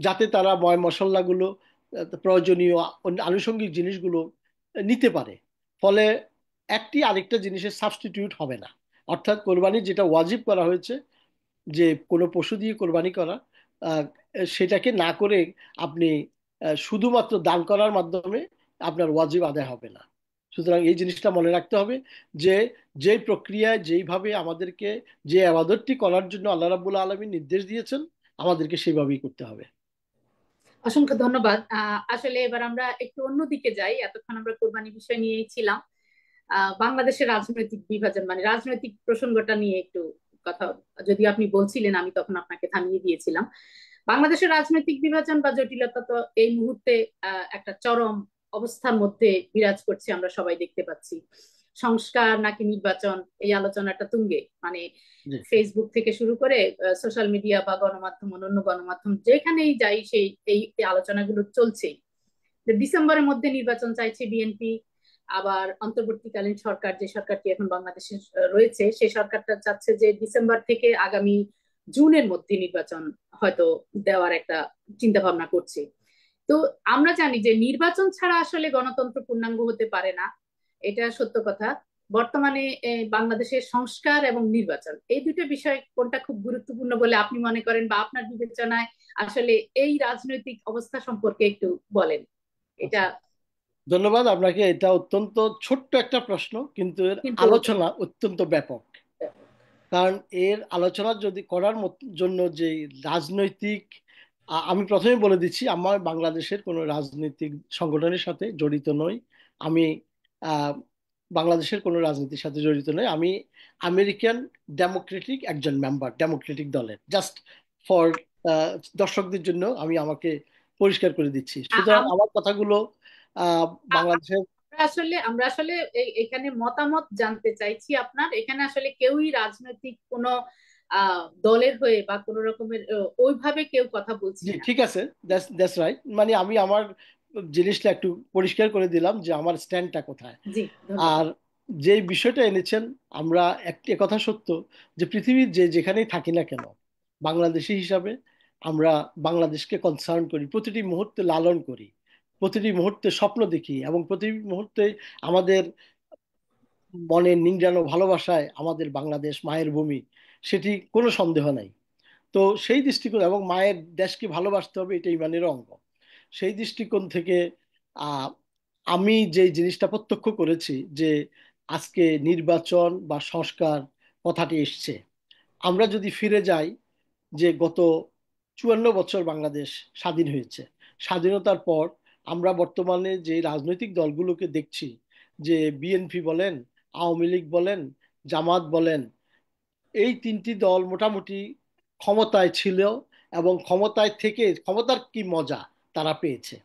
[SPEAKER 2] যাতে তারা ময় মশলাগুলো, প্রয়োজনীয় আনুষঙ্গিক জিনিসগুলো নিতে পারে। ফলে একটি আরেকটা জিনিসের সাবস্টিটিউট হবে না। অর্থাৎ কোরবানি যেটা ওয়াজিব করা হয়েছে, যে কোনো পশু দিয়ে কোরবানি করা, আহ, সেটাকে না করে আপনি শুধুমাত্র দান করার মাধ্যমে আপনার ওয়াজিব আদায় হবে না। সুতরাং এই জিনিসটা মনে রাখতে হবে যে যেই প্রক্রিয়ায় যেইভাবে আমাদেরকে যে আবাদতটি করার জন্য আল্লাহ রাব্বুল আলামিন নির্দেশ দিয়েছেন, আমাদেরকে সেভাবেই করতে হবে।
[SPEAKER 1] অসংখ্য ধন্যবাদ। আসলে এবার আমরা একটু অন্যদিকে যাই, এতক্ষণ আমরা কোরবানি বিষয় নিয়েই ছিলাম। বাংলাদেশের রাজনৈতিক বিভাজন মানে রাজনৈতিক প্রসঙ্গটা নিয়ে একটু কথা, যদি আপনি বলছিলেন আমি তখন আপনাকে থামিয়ে দিয়েছিলাম। বাংলাদেশের রাজনৈতিক বিভাজন বা জটিলতা তো এই মুহূর্তে একটা চরম অবস্থার মধ্যে বিরাজ করছে, আমরা সবাই দেখতে পাচ্ছি। সংস্কার নাকি নির্বাচন, এই আলোচনাটা তুঙ্গে, মানে
[SPEAKER 2] জি।
[SPEAKER 1] ফেসবুক থেকে শুরু করে সোশ্যাল মিডিয়া বা গণমাধ্যম, অন্যান্য গণমাধ্যম যেখানেই যাই সেই এই আলোচনাগুলো চলছে। ডিসেম্বরের মধ্যে নির্বাচন চাইছে বিএনপি, আবার অন্তর্বর্তীকালীন সরকার, যে সরকারটি এখন বাংলাদেশে রয়েছে, সেই সরকারটা চাচ্ছে যে ডিসেম্বর থেকে আগামী জুনের মধ্যে নির্বাচন হয়তো দেওয়ার একটা চিন্তা ভাবনা করছে। তো আমরা জানি যে নির্বাচন ছাড়া আসলে গণতন্ত্র পূর্ণাঙ্গ হতে পারে না, এটা সত্য কথা। বর্তমানে বাংলাদেশের সংস্কার এবং নির্বাচন, এই দুটো বিষয় কোনটা খুব গুরুত্বপূর্ণ বলে আপনি মনে করেন, বা আপনার বিবেচনায় আসলে এই রাজনৈতিক অবস্থা সম্পর্কে একটু বলেন এটা।
[SPEAKER 2] আচ্ছা, ধন্যবাদ আপনাকে। এটা অত্যন্ত ছোট্ট একটা প্রশ্ন, কিন্তু এর
[SPEAKER 1] কিন্তু
[SPEAKER 2] আলোচনা অত্যন্ত ব্যাপক। কারণ এর আলোচনা যদি করার জন্য যে রাজনৈতিক, আমি প্রথমে বলে দিচ্ছি, আমার বাংলাদেশের কোনো রাজনৈতিক সংগঠনের সাথে জড়িত নই। আমি আহ, বাংলাদেশের কোনো রাজনীতির সাথে জড়িত নই। আমি আমেরিকান ডেমোক্রেটিক একজন মেম্বার, ডেমোক্রেটিক দলের। জাস্ট ফর দর্শকদের জন্য আমি আমাকে পরিষ্কার করে দিচ্ছি। সুতরাং
[SPEAKER 1] আ-
[SPEAKER 2] আমার কথাগুলো আহ, বাংলাদেশের,
[SPEAKER 1] আমরা আসলে এখানে মতামত জানতে চাইছি আপনার। এখানে আসলে কেউই রাজনৈতিক কোনো দলের হয়ে বা কোনো রকমের ওইভাবে কেউ কথা বলছি
[SPEAKER 2] জি
[SPEAKER 1] না।
[SPEAKER 2] ঠিক আছে, দ্যাটস রাইট। মানে আমি আমার জিনিসটা একটু পরিষ্কার করে দিলাম যে আমার স্ট্যান্ডটা কোথায়।
[SPEAKER 1] জি, ধন্যবাদ।
[SPEAKER 2] আর যে বিষয়টা এনেছেন, আমরা একটি কথা সত্য যে পৃথিবীর যে যেখানেই থাকি না কেন, বাংলাদেশি হিসাবে আমরা বাংলাদেশকে কনসার্ন করি, প্রতিটি মুহূর্তে লালন করি, প্রতিটি মুহূর্তে স্বপ্ন দেখি, এবং প্রতিটি মুহূর্তে আমাদের মনের নিংড়ানো ভালোবাসায় আমাদের বাংলাদেশ মায়ের ভূমি, সেটি কোনো সন্দেহ নাই। তো সেই দৃষ্টিকোণ, এবং মায়ের দেশকে ভালোবাসতে হবে, এটা ইমানের অঙ্গ। সেই দৃষ্টিকোণ থেকে আহ, আমি যে জিনিসটা প্রত্যক্ষ করেছি যে আজকে নির্বাচন বা সংস্কার কথাটি এসছে, আমরা যদি ফিরে যাই যে গত 54 বছর বাংলাদেশ স্বাধীন হয়েছে, স্বাধীনতার পর আমরা বর্তমানে যে রাজনৈতিক দলগুলোকে দেখছি, যে বিএনপি বলেন, আওয়ামী লীগ বলেন, জামাত বলেন, এই তিনটি দল মোটামুটি ক্ষমতায় ছিল, এবং ক্ষমতায় থেকে ক্ষমতার কি মজা তারা পেয়েছে।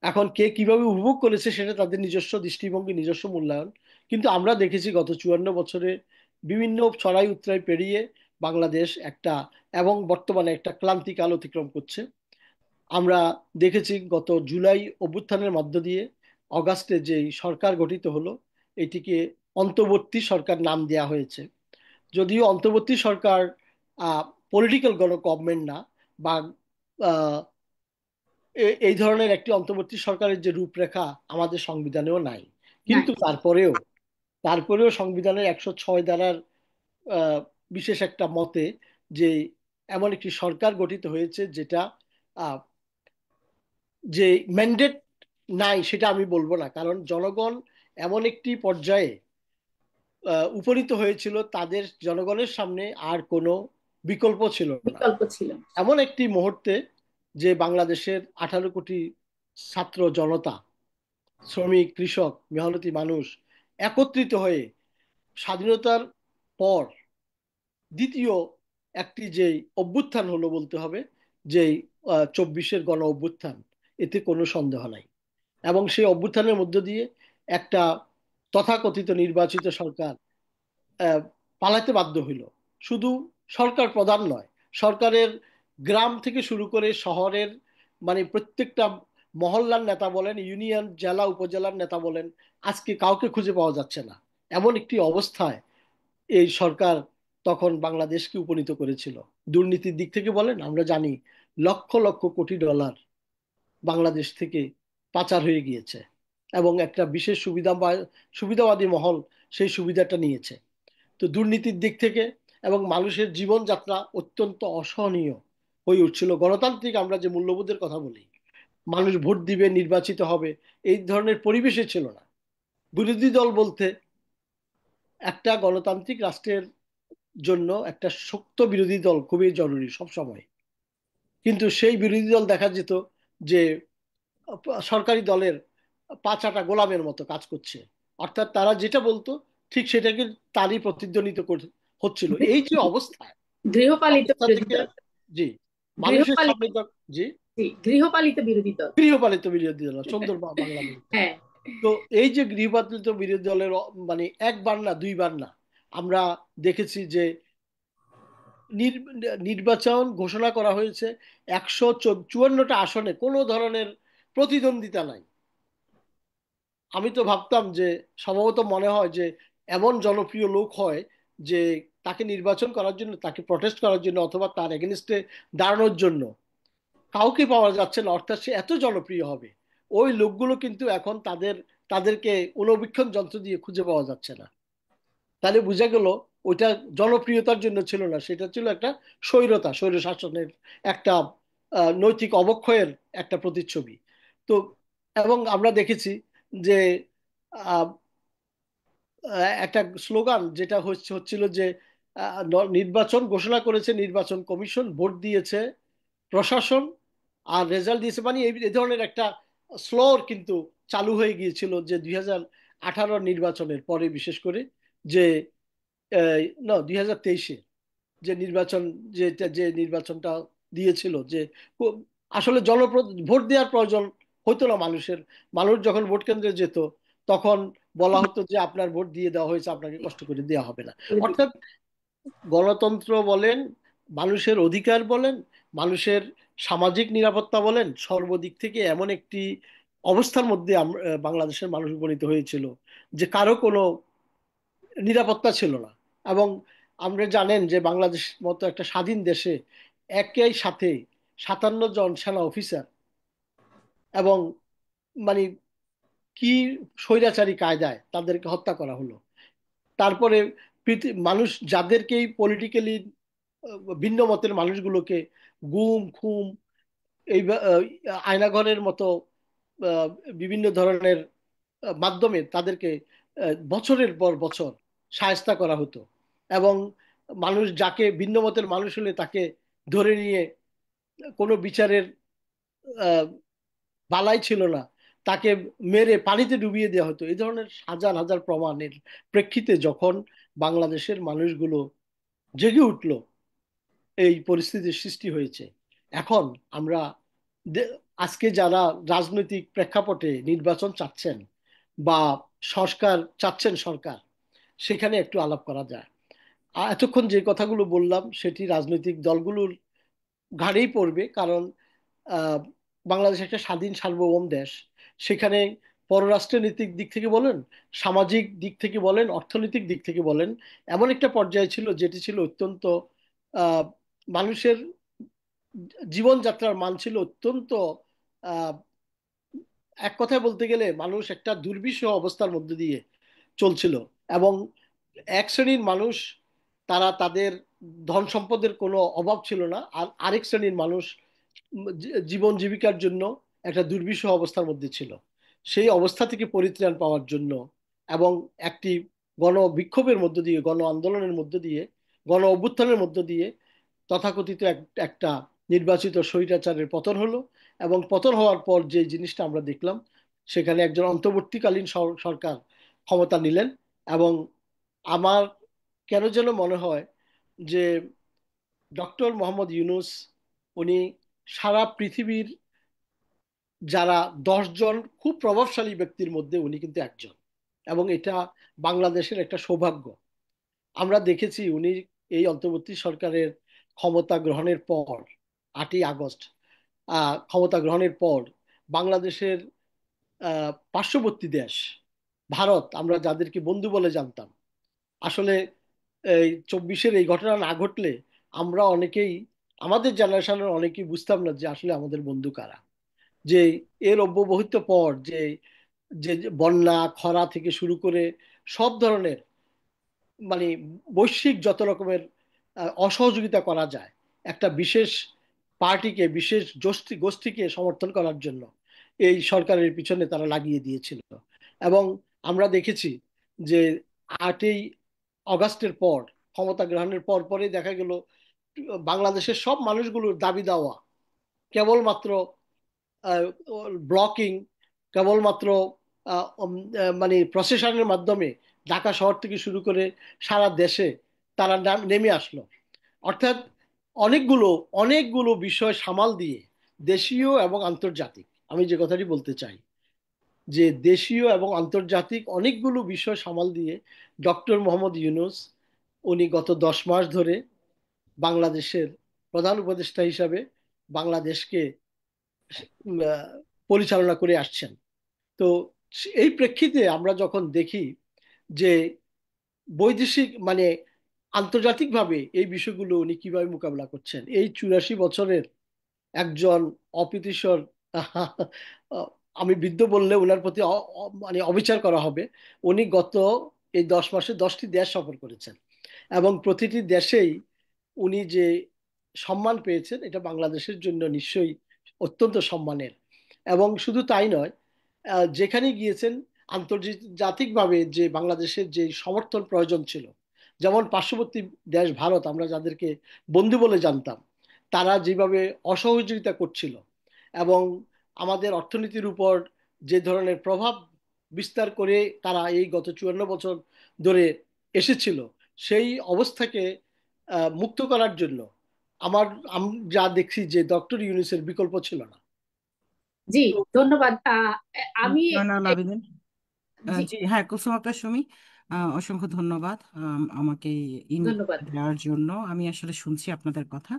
[SPEAKER 2] এখন কে কিভাবে উপভোগ করেছে সেটা তাদের নিজস্ব দৃষ্টিভঙ্গি, নিজস্ব মূল্যায়ন। কিন্তু আমরা দেখেছি গত 54 বছরে বিভিন্ন ছড়াই উতরাই পেরিয়ে বাংলাদেশ একটা, এবং বর্তমানে একটা ক্লান্তিকাল অতিক্রম করছে। আমরা দেখেছি গত জুলাই অভ্যুত্থানের মধ্য দিয়ে অগাস্টে যে সরকার গঠিত হলো, এটিকে অন্তর্বর্তী সরকার নাম দেওয়া হয়েছে। যদিও অন্তর্বর্তী সরকার পলিটিক্যাল গভর্নমেন্ট না, বা আহ, এই ধরনের একটি অন্তর্বর্তী সরকারের যে রূপরেখা আমাদের সংবিধানেও নাই।
[SPEAKER 1] নাই।
[SPEAKER 2] কিন্তু তারপরেও সংবিধানের 106 ধারার আহ, বিশেষ একটা মতে যে এমন একটি সরকার গঠিত হয়েছে যেটা আহ, যে ম্যান্ডেট নাই সেটা আমি বলবো না, কারণ জনগণ এমন একটি পর্যায়ে উপনীত হয়েছিল, তাদের জনগণের সামনে আর কোনো বিকল্প ছিল না।
[SPEAKER 1] বিকল্প ছিল।
[SPEAKER 2] এমন একটি মুহূর্তে যে বাংলাদেশের 18 কোটি ছাত্র জনতা, শ্রমিক, কৃষক, মেহনতি মানুষ একত্রিত হয়ে স্বাধীনতার পর দ্বিতীয় একটি যে অভ্যুত্থান হলো বলতে হবে, যে 24-এর গণ অভ্যুত্থান, এতে কোনো সন্দেহ নাই। এবং সেই অভ্যুত্থানের মধ্য দিয়ে একটা তথাকথিত নির্বাচিত সরকার আহ, পালাতে বাধ্য হইল। শুধু সরকার প্রধান নয়, সরকারের গ্রাম থেকে শুরু করে শহরের, মানে প্রত্যেকটা মহল্লার নেতা বলেন, ইউনিয়ন, জেলা, উপজেলার নেতা বলেন, আজকে কাউকে খুঁজে পাওয়া যাচ্ছে না। এমন একটি অবস্থায় এই সরকার তখন বাংলাদেশকে উপনীত করেছিল। দুর্নীতির দিক থেকে বলেন, আমরা জানি লক্ষ লক্ষ কোটি ডলার বাংলাদেশ থেকে পাচার হয়ে গিয়েছে, এবং একটা বিশেষ সুবিধাবাদী মহল সেই সুবিধাটা নিয়েছে। তো দুর্নীতির দিক থেকে এবং মানুষের জীবনযাত্রা অত্যন্ত অসহনীয় হয়ে উঠছিল। গণতান্ত্রিক আমরা যে মূল্যবোধের কথা বলি, মানুষ ভোট দিবে, নির্বাচিত হবে, এই ধরনের পরিবেশে ছিল না। বিরোধী দল বলতে একটা গণতান্ত্রিক রাষ্ট্রের জন্য একটা শক্ত বিরোধী দল খুবই জরুরি সব সময়। কিন্তু সেই বিরোধী দল দেখা যেত যে সরকারি দলের পাঁচ আটা গোলামের মতো কাজ করছে। অর্থাৎ তারা যেটা বলতো ঠিক সেটাকে তারই প্রতিধ্বনিত হচ্ছিল। এই যে অবস্থা,
[SPEAKER 1] গৃহপালিত
[SPEAKER 2] অবস্থা
[SPEAKER 1] বিরোধী
[SPEAKER 2] থেকে,
[SPEAKER 1] দল।
[SPEAKER 2] জি, মানুষের
[SPEAKER 1] গৃহপালিত,
[SPEAKER 2] সামনে জি,
[SPEAKER 1] জি, গৃহপালিত বিরোধী দল।
[SPEAKER 2] গৃহপালিত বিরোধী দল, সুন্দর বাংলা বলতে।
[SPEAKER 1] হ্যাঁ।
[SPEAKER 2] তো এই যে গৃহপালিত বিরোধী দলের মানে একবার না দুইবার না, আমরা দেখেছি যে নির্বাচন ঘোষণা করা হয়েছে, 154টা আসনে কোনো ধরনের প্রতিদ্বন্দ্বিতা নাই। আমি তো ভাবতাম যে, সম্ভবত মনে হয় যে এমন জনপ্রিয় লোক হয় যে তাকে নির্বাচন করার জন্য, তাকে প্রটেস্ট করার জন্য অথবা তার এগেনস্টে দাঁড়ানোর জন্য কাউকে পাওয়া যাচ্ছে না, অর্থাৎ সে এত জনপ্রিয় হবে। ওই লোকগুলো কিন্তু এখন তাদেরকে অনুবীক্ষণ যন্ত্র দিয়ে খুঁজে পাওয়া যাচ্ছে না। তাহলে বোঝা গেল ওইটা জনপ্রিয়তার জন্য ছিল না, সেটা ছিল একটা স্বৈর শাসনের একটা নৈতিক অবক্ষয়ের একটা প্রতিচ্ছবি। তো এবং আমরা দেখেছি যে আহ, একটা স্লোগান যেটা হচ্ছিল যে নির্বাচন ঘোষণা করেছে নির্বাচন কমিশন, ভোট দিয়েছে প্রশাসন, আর রেজাল্ট দিয়েছে, মানে এই ধরনের একটা স্লোর কিন্তু চালু হয়ে গিয়েছিল যে 2018 নির্বাচনের পরে, বিশেষ করে যে না 2023 যে নির্বাচন, যে নির্বাচনটা দিয়েছিল যে কো- আসলে ভোট দেওয়ার প্রয়োজন হতো না মানুষের। মানুষ যখন ভোট কেন্দ্রে যেত তখন বলা হতো যে আপনার ভোট দিয়ে দেওয়া হয়েছে, আপনাকে কষ্ট করে দেওয়া হবে না। অর্থাৎ গণতন্ত্র বলেন, মানুষের অধিকার বলেন, মানুষের সামাজিক নিরাপত্তা বলেন, সর্বদিক থেকে এমন একটি অবস্থার মধ্যে বাংলাদেশের মানুষ উপনীত হয়েছিল যে কারো কোনো নিরাপত্তা ছিল না। এবং আমরা জানেন যে বাংলাদেশ মতো একটা স্বাধীন দেশে একই সাথে 57 জন সেনা অফিসার, এবং মানে কি স্বৈরাচারী কায়দায় তাদেরকে হত্যা করা হলো। তারপরে মানুষ যাদেরকেই পলিটিক্যালি ভিন্ন মতের মানুষগুলোকে গুম খুম, এই আয়নাঘরের মতো আহ, বিভিন্ন ধরনের মাধ্যমে তাদেরকে বছরের পর বছর শায়েস্তা করা হতো। এবং মানুষ যাকে ভিন্ন মতের মানুষ হলে তাকে ধরে নিয়ে কোনো বিচারের আহ, বালাই ছিল না, তাকে মেরে পানিতে ডুবিয়ে দেওয়া হতো। এই ধরনের হাজার হাজার প্রমাণের প্রেক্ষিতে যখন বাংলাদেশের মানুষগুলো জেগে উঠলো, এই পরিস্থিতির সৃষ্টি হয়েছে। এখন আমরা দে- আজকে যারা রাজনৈতিক প্রেক্ষাপটে নির্বাচন চাচ্ছেন বা সংস্কার চাচ্ছেন সরকার, সেখানে একটু আলাপ করা যায়। এতক্ষণ যে কথাগুলো বললাম সেটি রাজনৈতিক দলগুলোর ঘাড়েই পড়বে, কারণ আহ, বাংলাদেশ একটা স্বাধীন সার্বভৌম দেশ। সেখানে পররাষ্ট্রনীতিক দিক থেকে বলেন, সামাজিক দিক থেকে বলেন, অর্থনৈতিক দিক থেকে বলেন, এমন একটা পর্যায়ে ছিল যেটি ছিল অত্যন্ত আহ, মানুষের জীবনযাত্রার মান ছিল অত্যন্ত আহ, এক কথায় বলতে গেলে মানুষ একটা দুর্বিষহ অবস্থার মধ্যে দিয়ে চলছিল। এবং এক শ্রেণীর মানুষ, তারা তাদের ধন সম্পদের কোনো অভাব ছিল না, আর আরেক শ্রেণীর মানুষ জীবন জীবিকার জন্য একটা দুর্বিষহ অবস্থার মধ্যে ছিল। সেই অবস্থা থেকে পরিত্রাণ পাওয়ার জন্য এবং একটি গণ বিক্ষোভের মধ্য দিয়ে, গণ আন্দোলনের মধ্য দিয়ে, গণ অভ্যুত্থানের মধ্য দিয়ে তথাকথিত একটা নির্বাচিত স্বৈরাচারের পতন হলো। এবং পতন হওয়ার পর যে জিনিসটা আমরা দেখলাম, সেখানে একজন অন্তর্বর্তীকালীন সরকার ক্ষমতা নিলেন। এবং আমার কেন যেন মনে হয় যে ডক্টর মোহাম্মদ ইউনূস, উনি সারা পৃথিবীর যারা 10 জন খুব প্রভাবশালী ব্যক্তির মধ্যে উনি কিন্তু একজন। এবং এটা বাংলাদেশের একটা সৌভাগ্য। আমরা দেখেছি উনি এই অন্তর্বর্তী সরকারের ক্ষমতা গ্রহণের পর, 8ই আগস্ট ক্ষমতা গ্রহণের পর, বাংলাদেশের পার্শ্ববর্তী দেশ ভারত, আমরা যাদেরকে বন্ধু বলে জানতাম, আসলে এই 24-এর এই ঘটনা না ঘটলে আমরা অনেকেই, আমাদের জেনারেশনের অনেকেই বুঝতাম না যে আসলে আমাদের বন্ধু কারা। যে এর অব্যবহিত পর যে যে যে বন্যা খরা থেকে শুরু করে সব ধরনের মানে বৈশ্বিক যত রকমের অসহযোগিতা করা যায় একটা বিশেষ পার্টিকে, বিশেষ গোষ্ঠীকে সমর্থন করার জন্য, এই সরকারের পিছনে তারা লাগিয়ে দিয়েছিল। এবং আমরা দেখেছি যে 8ই আগস্টের পর, ক্ষমতা গ্রহণের পর পরেই দেখা গেল বাংলাদেশের সব মানুষগুলোর দাবি দাওয়া কেবলমাত্র ব্লকিং, কেবলমাত্র মানে প্রসেশনের মাধ্যমে ঢাকা শহর থেকে শুরু করে সারা দেশে তারা নেমে আসলো। অর্থাৎ অনেকগুলো অনেকগুলো বিষয় সামাল দিয়ে, দেশীয় এবং আন্তর্জাতিক, আমি যে কথাটি বলতে চাই যে দেশীয় এবং আন্তর্জাতিক অনেকগুলো বিষয় সামাল দিয়ে ডক্টর মোহাম্মদ ইউনূস উনি গত 10 মাস ধরে বাংলাদেশের প্রধান উপদেষ্টা হিসাবে বাংলাদেশকে আহ, পরিচালনা করে আসছেন। তো এই প্রেক্ষিতে আমরা যখন দেখি যে বৈদেশিক মানে আন্তর্জাতিকভাবে এই বিষয়গুলো উনি কিভাবে মোকাবেলা করছেন, এই 84 বছরের একজন অপ্রীতিকর আমি বৃদ্ধ বললে ওনার প্রতি মানে অবিচার করা হবে। উনি গত এই 10 মাসে 10টি দেশ সফর করেছেন এবং প্রতিটি দেশেই উনি যে সম্মান পেয়েছেন এটা বাংলাদেশের জন্য নিশ্চয়ই অত্যন্ত সম্মানের। এবং শুধু তাই নয়, যেখানে গিয়েছেন আন্তর্জাতিকভাবে যে বাংলাদেশের যে সমর্থন প্রয়োজন ছিল, যেমন পার্শ্ববর্তী দেশ ভারত, আমরা যাদেরকে বন্ধু বলে জানতাম, তারা যেভাবে অসহযোগিতা করছিল এবং আমাদের অর্থনীতির উপর যে ধরনের প্রভাব বিস্তার করে তারা এই গত 54 বছর ধরে এসেছিল, সেই অবস্থাকে মুক্ত করার জন্য আমার যা দেখছি যে ডক্টর ইউনূসের বিকল্প ছিল না।
[SPEAKER 1] জি,
[SPEAKER 2] তো
[SPEAKER 1] ধন্যবাদ। আমি
[SPEAKER 3] জয়নাল আবেদিন।
[SPEAKER 1] জি,
[SPEAKER 3] জি হ্যাঁ, কুসুম আক্তার সুমি, অসংখ্য ধন্যবাদ আমাকে ইনপুট
[SPEAKER 1] ধন্যবাদ।
[SPEAKER 3] দেওয়ার জন্য। আমি আসলে শুনছি আপনাদের কথা।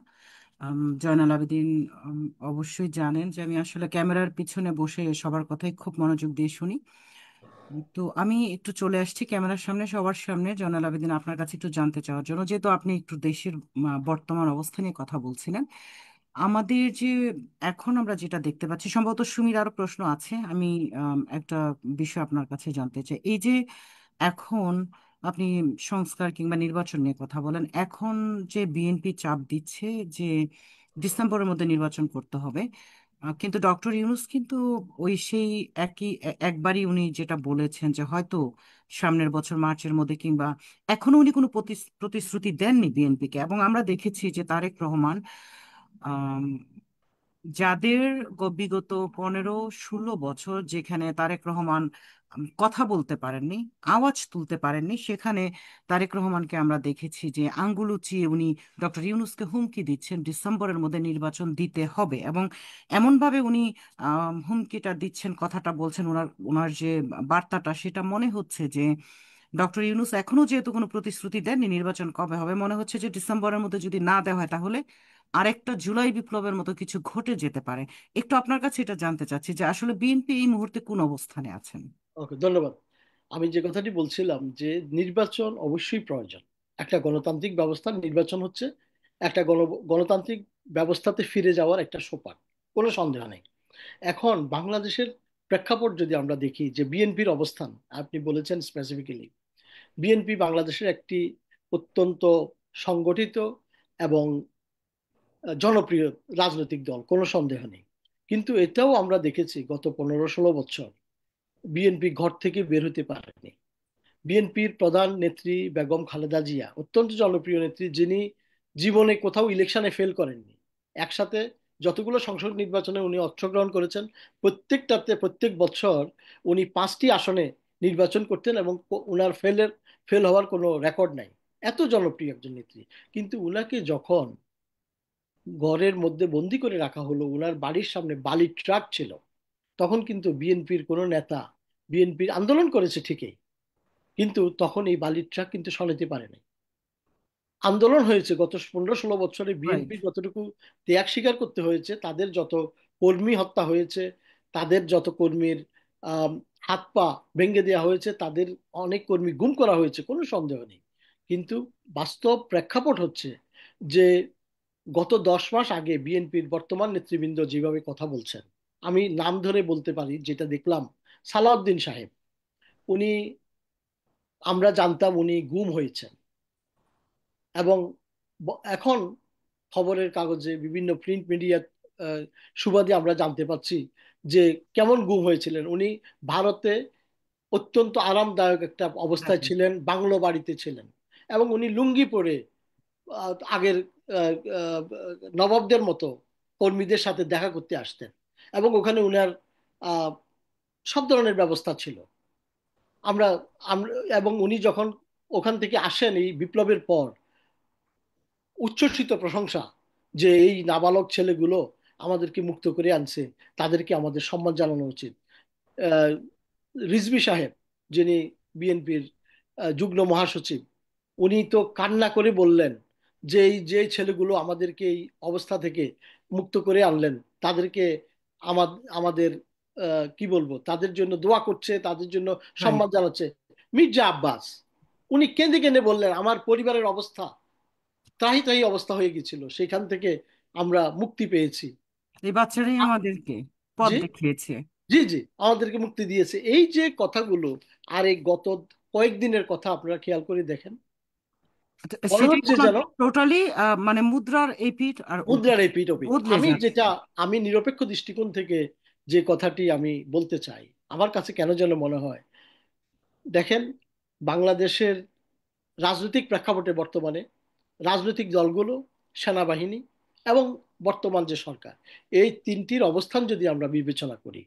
[SPEAKER 3] জয়নাল আবেদিন অবশ্যই জানেন যে আমি আসলে ক্যামেরার পিছনে বসে সবার কথাই খুব মনোযোগ দিয়ে শুনি। তো আমি একটু চলে আসছি ক্যামেরার সামনে, সবার সামনে, জয়নাল আবেদিন, আপনার কাছে একটু জানতে চাওয়ার জন্য, যেহেতু আপনি একটু দেশের বর্তমান অবস্থা নিয়ে কথা বলছিলেন। আমাদের যে এখন আমরা যেটা দেখতে পাচ্ছি, সম্ভবত সুমির আরো প্রশ্ন আছে, আমি একটা বিষয় আপনার কাছে জানতে চাই। এই যে এখন আপনি সংস্কার কিংবা নির্বাচন নিয়ে কথা বলেন, এখন যে বিএনপি চাপ দিচ্ছে যে ডিসেম্বরের মধ্যে নির্বাচন করতে হবে, কিন্তু ডক্টর ইউনূস কিন্তু ওই সেই একবারই উনি যেটা বলেছেন যে হয়তো সামনের বছর মার্চের মধ্যে কিংবা, এখনো উনি কোনো প্রতিশ্রুতি দেননি বিএনপিকে। এবং আমরা দেখেছি যে তারেক রহমান যাদের বিগত 15-16 বছর যেখানে তারেক রহমান কথা বলতে পারেননি, আওয়াজ তুলতে পারেননি, সেখানে তারেক রহমানকে আমরা দেখেছি যে আঙ্গুল উঁচিয়ে উনি ডক্টর ইউনূসকে হুমকি দিচ্ছেন ডিসেম্বরের মধ্যে নির্বাচন দিতে হবে। এবং এমনভাবে উনি হুমকিটা দিচ্ছেন, কথাটা বলছেন, ওনার ওনার যে বার্তাটা, সেটা মনে হচ্ছে যে ডক্টর ইউনূস এখনো যেহেতু কোনো প্রতিশ্রুতি দেননি নির্বাচন কবে হবে, মনে হচ্ছে যে ডিসেম্বরের মধ্যে যদি না দেওয়া হয় তাহলে আরেকটা জুলাই বিপ্লবের মতো কিছু ঘটে যেতে পারে। একটু আপনার কাছে এটা জানতে চাচ্ছি যে আসলে বিএনপি এই মুহূর্তে কোন অবস্থানে আছেন।
[SPEAKER 2] ওকে, ধন্যবাদ। আমি যে কথাটি বলছিলাম যে নির্বাচন অবশ্যই প্রয়োজন। একটা গণতান্ত্রিক ব্যবস্থা নির্বাচন হচ্ছে একটা গণতান্ত্রিক ব্যবস্থাতে ফিরে যাওয়ার একটা সোপান, কোনো সন্দেহ নেই। এখন বাংলাদেশের প্রেক্ষাপট যদি আমরা দেখি যে বিএনপির অবস্থান, আপনি বলেছেন স্পেসিফিক্যালি, বিএনপি বাংলাদেশের একটি অত্যন্ত সংগঠিত এবং জনপ্রিয় রাজনৈতিক দল, কোনো সন্দেহ নেই। কিন্তু এটাও আমরা দেখেছি গত 15-16 বছর বিএনপি ঘর থেকে বের হতে পারেনি। বিএনপির প্রধান নেত্রী বেগম খালেদা জিয়া অত্যন্ত জনপ্রিয় নেত্রী, যিনি জীবনে কোথাও ইলেকশনে ফেল করেননি। একসাথে যতগুলো সংসদ নির্বাচনে উনি অংশগ্রহণ করেছেন, প্রত্যেকটাতে প্রত্যেক বছর উনি 5টি আসনে নির্বাচন করতেন এবং উনার ফেল হওয়ার কোনো রেকর্ড নাই। এত জনপ্রিয় একজন নেত্রী। কিন্তু উনাকে যখন ঘরের মধ্যে বন্দি করে রাখা হলো, উনার বাড়ির সামনে বালির ট্রাক ছিল, তখন কিন্তু বিএনপির কোনো নেতা, বিএনপির আন্দোলন করেছে ঠিকই, কিন্তু তখন এই বালির ট্রাক কিন্তু সরাতে পারে নাই। আন্দোলন হয়েছে গত 15-16 বছরে,
[SPEAKER 3] রাইট।
[SPEAKER 2] বিএনপি যতটুকু ত্যাগ স্বীকার করতে হয়েছে, তাদের যত কর্মী হত্যা হয়েছে, তাদের যত কর্মীর আহ হাত পা ভেঙে দেওয়া হয়েছে, তাদের অনেক কর্মী গুম করা হয়েছে, কোনো সন্দেহ নেই। কিন্তু বাস্তব প্রেক্ষাপট হচ্ছে যে গত 10 মাস আগে বিএনপির বর্তমান নেতৃবৃন্দ যেভাবে কথা বলছেন, আমি নাম ধরে বলতে পারি, যেটা দেখলাম, সালাউদ্দিন সাহেব, উনি, আমরা জানতাম উনি গুম হয়েছেন এবং এখন খবরের কাগজে বিভিন্ন প্রিন্ট মিডিয়া সুবাদে আমরা জানতে পাচ্ছি যে কেমন গুম হয়েছিলেন উনি। ভারতে অত্যন্ত আরামদায়ক একটা অবস্থায়
[SPEAKER 3] রাইট।
[SPEAKER 2] ছিলেন, বাংলো বাড়িতে ছিলেন এবং উনি লুঙ্গি পরে আগের আহ, আহ, নবাবদের মতো কর্মীদের সাথে দেখা করতে আসতেন এবং ওখানে উনার সব ধরনের ব্যবস্থা ছিল। আমরা আমরা এবং উনি যখন ওখান থেকে আসেন এই বিপ্লবের পর, উচ্ছ্বসিত প্রশংসা যে এই নাবালক ছেলেগুলো আমাদেরকে মুক্ত করে আনছে, তাদেরকে আমাদের সম্মান জানানো উচিত। আহ, রিজভী সাহেব, যিনি বিএনপির যুগ্ম মহাসচিব, উনি তো কান্না করে বললেন যে এই যে ছেলেগুলো আমাদেরকে এই অবস্থা থেকে মুক্ত করে আনলেন, তাদেরকে আমাদের কি বলবো, তাদের জন্য দোয়া করছে, তাদের জন্য
[SPEAKER 3] রাইট।
[SPEAKER 2] সম্মান জানাচ্ছে। মির্জা আব্বাস উনি কেঁদে কেঁদে বললেন আমার পরিবারের অবস্থা ত্রাহি ত্রাহি অবস্থা হয়ে গেছিল, সেখান থেকে আমরা মুক্তি পেয়েছি।
[SPEAKER 3] এই বাচ্চারাই আমাদেরকে পথ
[SPEAKER 2] জি,
[SPEAKER 3] দেখিয়েছে।
[SPEAKER 2] জি, জি, আমাদেরকে মুক্তি দিয়েছে, এই যে কথাগুলো। আর এই গত কয়েকদিনের কথা আপনারা খেয়াল করে দেখেন, মনে
[SPEAKER 3] সেটাই
[SPEAKER 2] হচ্ছে যেন
[SPEAKER 3] টোটালি মানে মুদ্রার এপিঠ আর ওপিঠ
[SPEAKER 2] মুদ্রার এই পিঠ ওপিঠ।
[SPEAKER 3] বদলে যাচ্ছে।
[SPEAKER 2] আমি নিরপেক্ষ দৃষ্টিকোণ থেকে যে কথাটি আমি বলতে চাই, আমার কাছে কেন যেন মনে হয়, দেখেন, বাংলাদেশের রাজনৈতিক প্রেক্ষাপটে বর্তমানে রাজনৈতিক দলগুলো, সেনাবাহিনী এবং বর্তমান যে সরকার, এই তিনটির অবস্থান যদি আমরা বিবেচনা করি,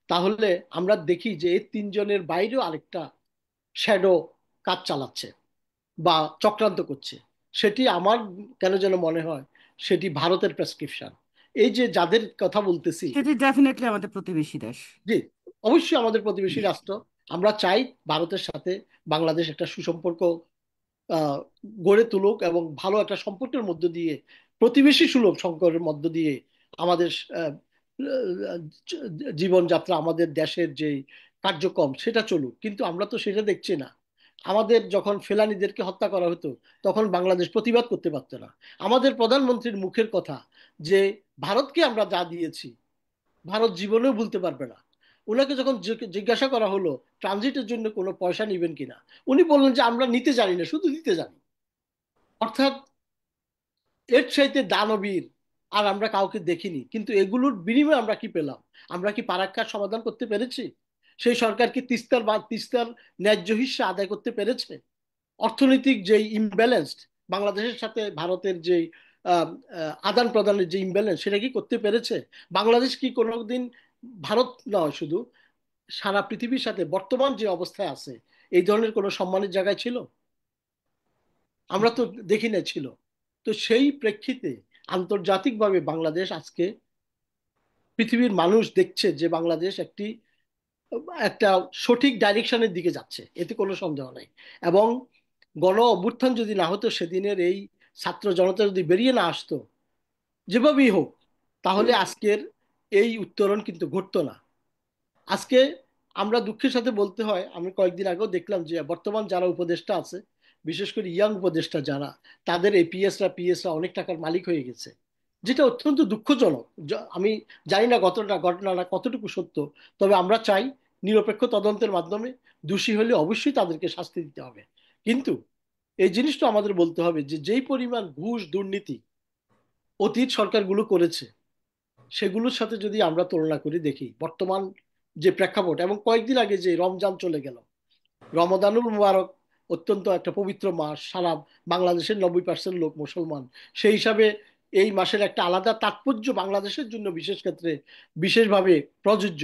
[SPEAKER 2] তাহলে আমরা দেখি যে এই তিনজনের বাইরেও আরেকটা শ্যাডো কাজ চালাচ্ছে বা চক্রান্ত করছে। সেটি আমার কেন যেন মনে হয় সেটি ভারতের প্রেসক্রিপশন। এই যে যাদের কথা বলতেছি,
[SPEAKER 3] সেটি ডেফিনেটলি আমাদের প্রতিবেশী দেশ।
[SPEAKER 2] জি, অবশ্যই আমাদের প্রতিবেশী রাষ্ট্র। আমরা চাই ভারতের সাথে বাংলাদেশ একটা সুসম্পর্ক আহ, গড়ে তুলুক এবং ভালো একটা সম্পর্কের মধ্য দিয়ে, প্রতিবেশী সুলভ সম্পর্কের মধ্য দিয়ে আমাদের আহ, আহ, জীবনযাত্রা, আমাদের দেশের যে কার্যক্রম সেটা চলুক। কিন্তু আমরা তো সেটা দেখছি না। আমাদের যখন ফেলানীদেরকে হত্যা করা হতো, তখন বাংলাদেশ প্রতিবাদ করতে পারতো না। আমাদের প্রধানমন্ত্রীর মুখের কথা যে ভারতকে আমরা যা দিয়েছি ভারত জীবনেও ভুলতে পারবে না। ওনাকে যখন জিজ্ঞাসা করা হলো ট্রানজিটের জন্য কোনো পয়সা নিবেন কিনা, উনি বললেন যে আমরা নিতে জানি না, শুধু দিতে জানি। অর্থাৎ এর চাইতে দানবীর আর আমরা কাউকে দেখিনি। কিন্তু এগুলোর বিনিময়ে আমরা কি পেলাম? আমরা কি পারাক্কার সমাধান করতে পেরেছি? সেই সরকার কি তিস্তার ন্যায্য হিস্যা আদায় করতে পেরেছে? অর্থনৈতিক যে ইমব্যালেন্সড, বাংলাদেশের সাথে ভারতের যে আদান প্রদানের যে ইমব্যালেন্স, সেটা কি করতে পেরেছে? বাংলাদেশ কি কোনোদিন, ভারত নয় শুধু, সারা পৃথিবীর সাথে বর্তমান যে অবস্থায় আছে, এই ধরনের কোনো সম্মানের জায়গায় ছিল? আমরা তো দেখি না ছিল। তো সেই প্রেক্ষিতে আন্তর্জাতিকভাবে বাংলাদেশ আজকে, পৃথিবীর মানুষ দেখছে যে বাংলাদেশ একটা সঠিক ডাইরেকশনের দিকে যাচ্ছে, এতে কোনো সন্দেহ নাই। এবং গণ অভ্যুত্থান যদি না হতো, সেদিনের এই ছাত্র জনতা যদি বেরিয়ে না আসতো যেভাবেই হোক, তাহলে আজকের এই উত্তরণ কিন্তু ঘটতো না। আজকে আমরা দুঃখের সাথে বলতে হয়, আমি কয়েকদিন আগেও দেখলাম যে বর্তমান যারা উপদেষ্টা আছে, বিশেষ করে ইয়াং উপদেষ্টা যারা, তাদের পিএসরা অনেক টাকার মালিক হয়ে গেছে, যেটা অত্যন্ত দুঃখজনক। আমি জানি না ঘটনাটা কতটুকু সত্য, তবে আমরা চাই নিরপেক্ষ তদন্তের মাধ্যমে দোষী হলে অবশ্যই তাদেরকে শাস্তি দিতে হবে। কিন্তু এই জিনিসটা আমাদের বলতে হবে যে যেই পরিমাণ ঘুষ দুর্নীতি অতীত সরকারগুলো করেছে, সেগুলোর সাথে যদি আমরা তুলনা করি, দেখি বর্তমান যে প্রেক্ষাপট, এবং কয়েকদিন আগে যে রমজান চলে গেল, রমাদানুল মুবারক, অত্যন্ত একটা পবিত্র মাস, সারা বাংলাদেশের 90% লোক মুসলমান। সেই হিসাবে এই মাসের একটা আলাদা তাৎপর্য বাংলাদেশের জন্য বিশেষ ক্ষেত্রে বিশেষভাবে প্রযোজ্য।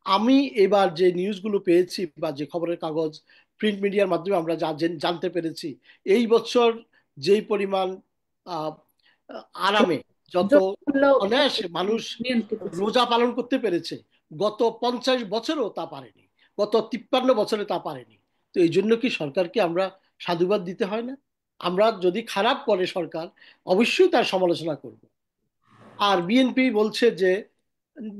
[SPEAKER 2] আমি এবার যে নিউজগুলো পেয়েছি বা যে খবরের কাগজ, প্রিন্ট মিডিয়ার মাধ্যমে আমরা যা জানতে পেরেছি, এই বছর যেই পরিমাণ আহ, আরামে, যত
[SPEAKER 1] দ্রব্যমূল্য
[SPEAKER 2] অনায়াসে মানুষ
[SPEAKER 1] নিয়ন্ত্রিত ছিল।
[SPEAKER 2] রোজা পালন করতে পেরেছে, গত 50 বছরও তা পারেনি, গত 53 বছরে তা পারেনি। তো এই জন্য কি সরকারকে আমরা সাধুবাদ দিতে হয় না? আমরা যদি খারাপ করে সরকার, অবশ্যই তার সমালোচনা করব। আর বিএনপি বলছে যে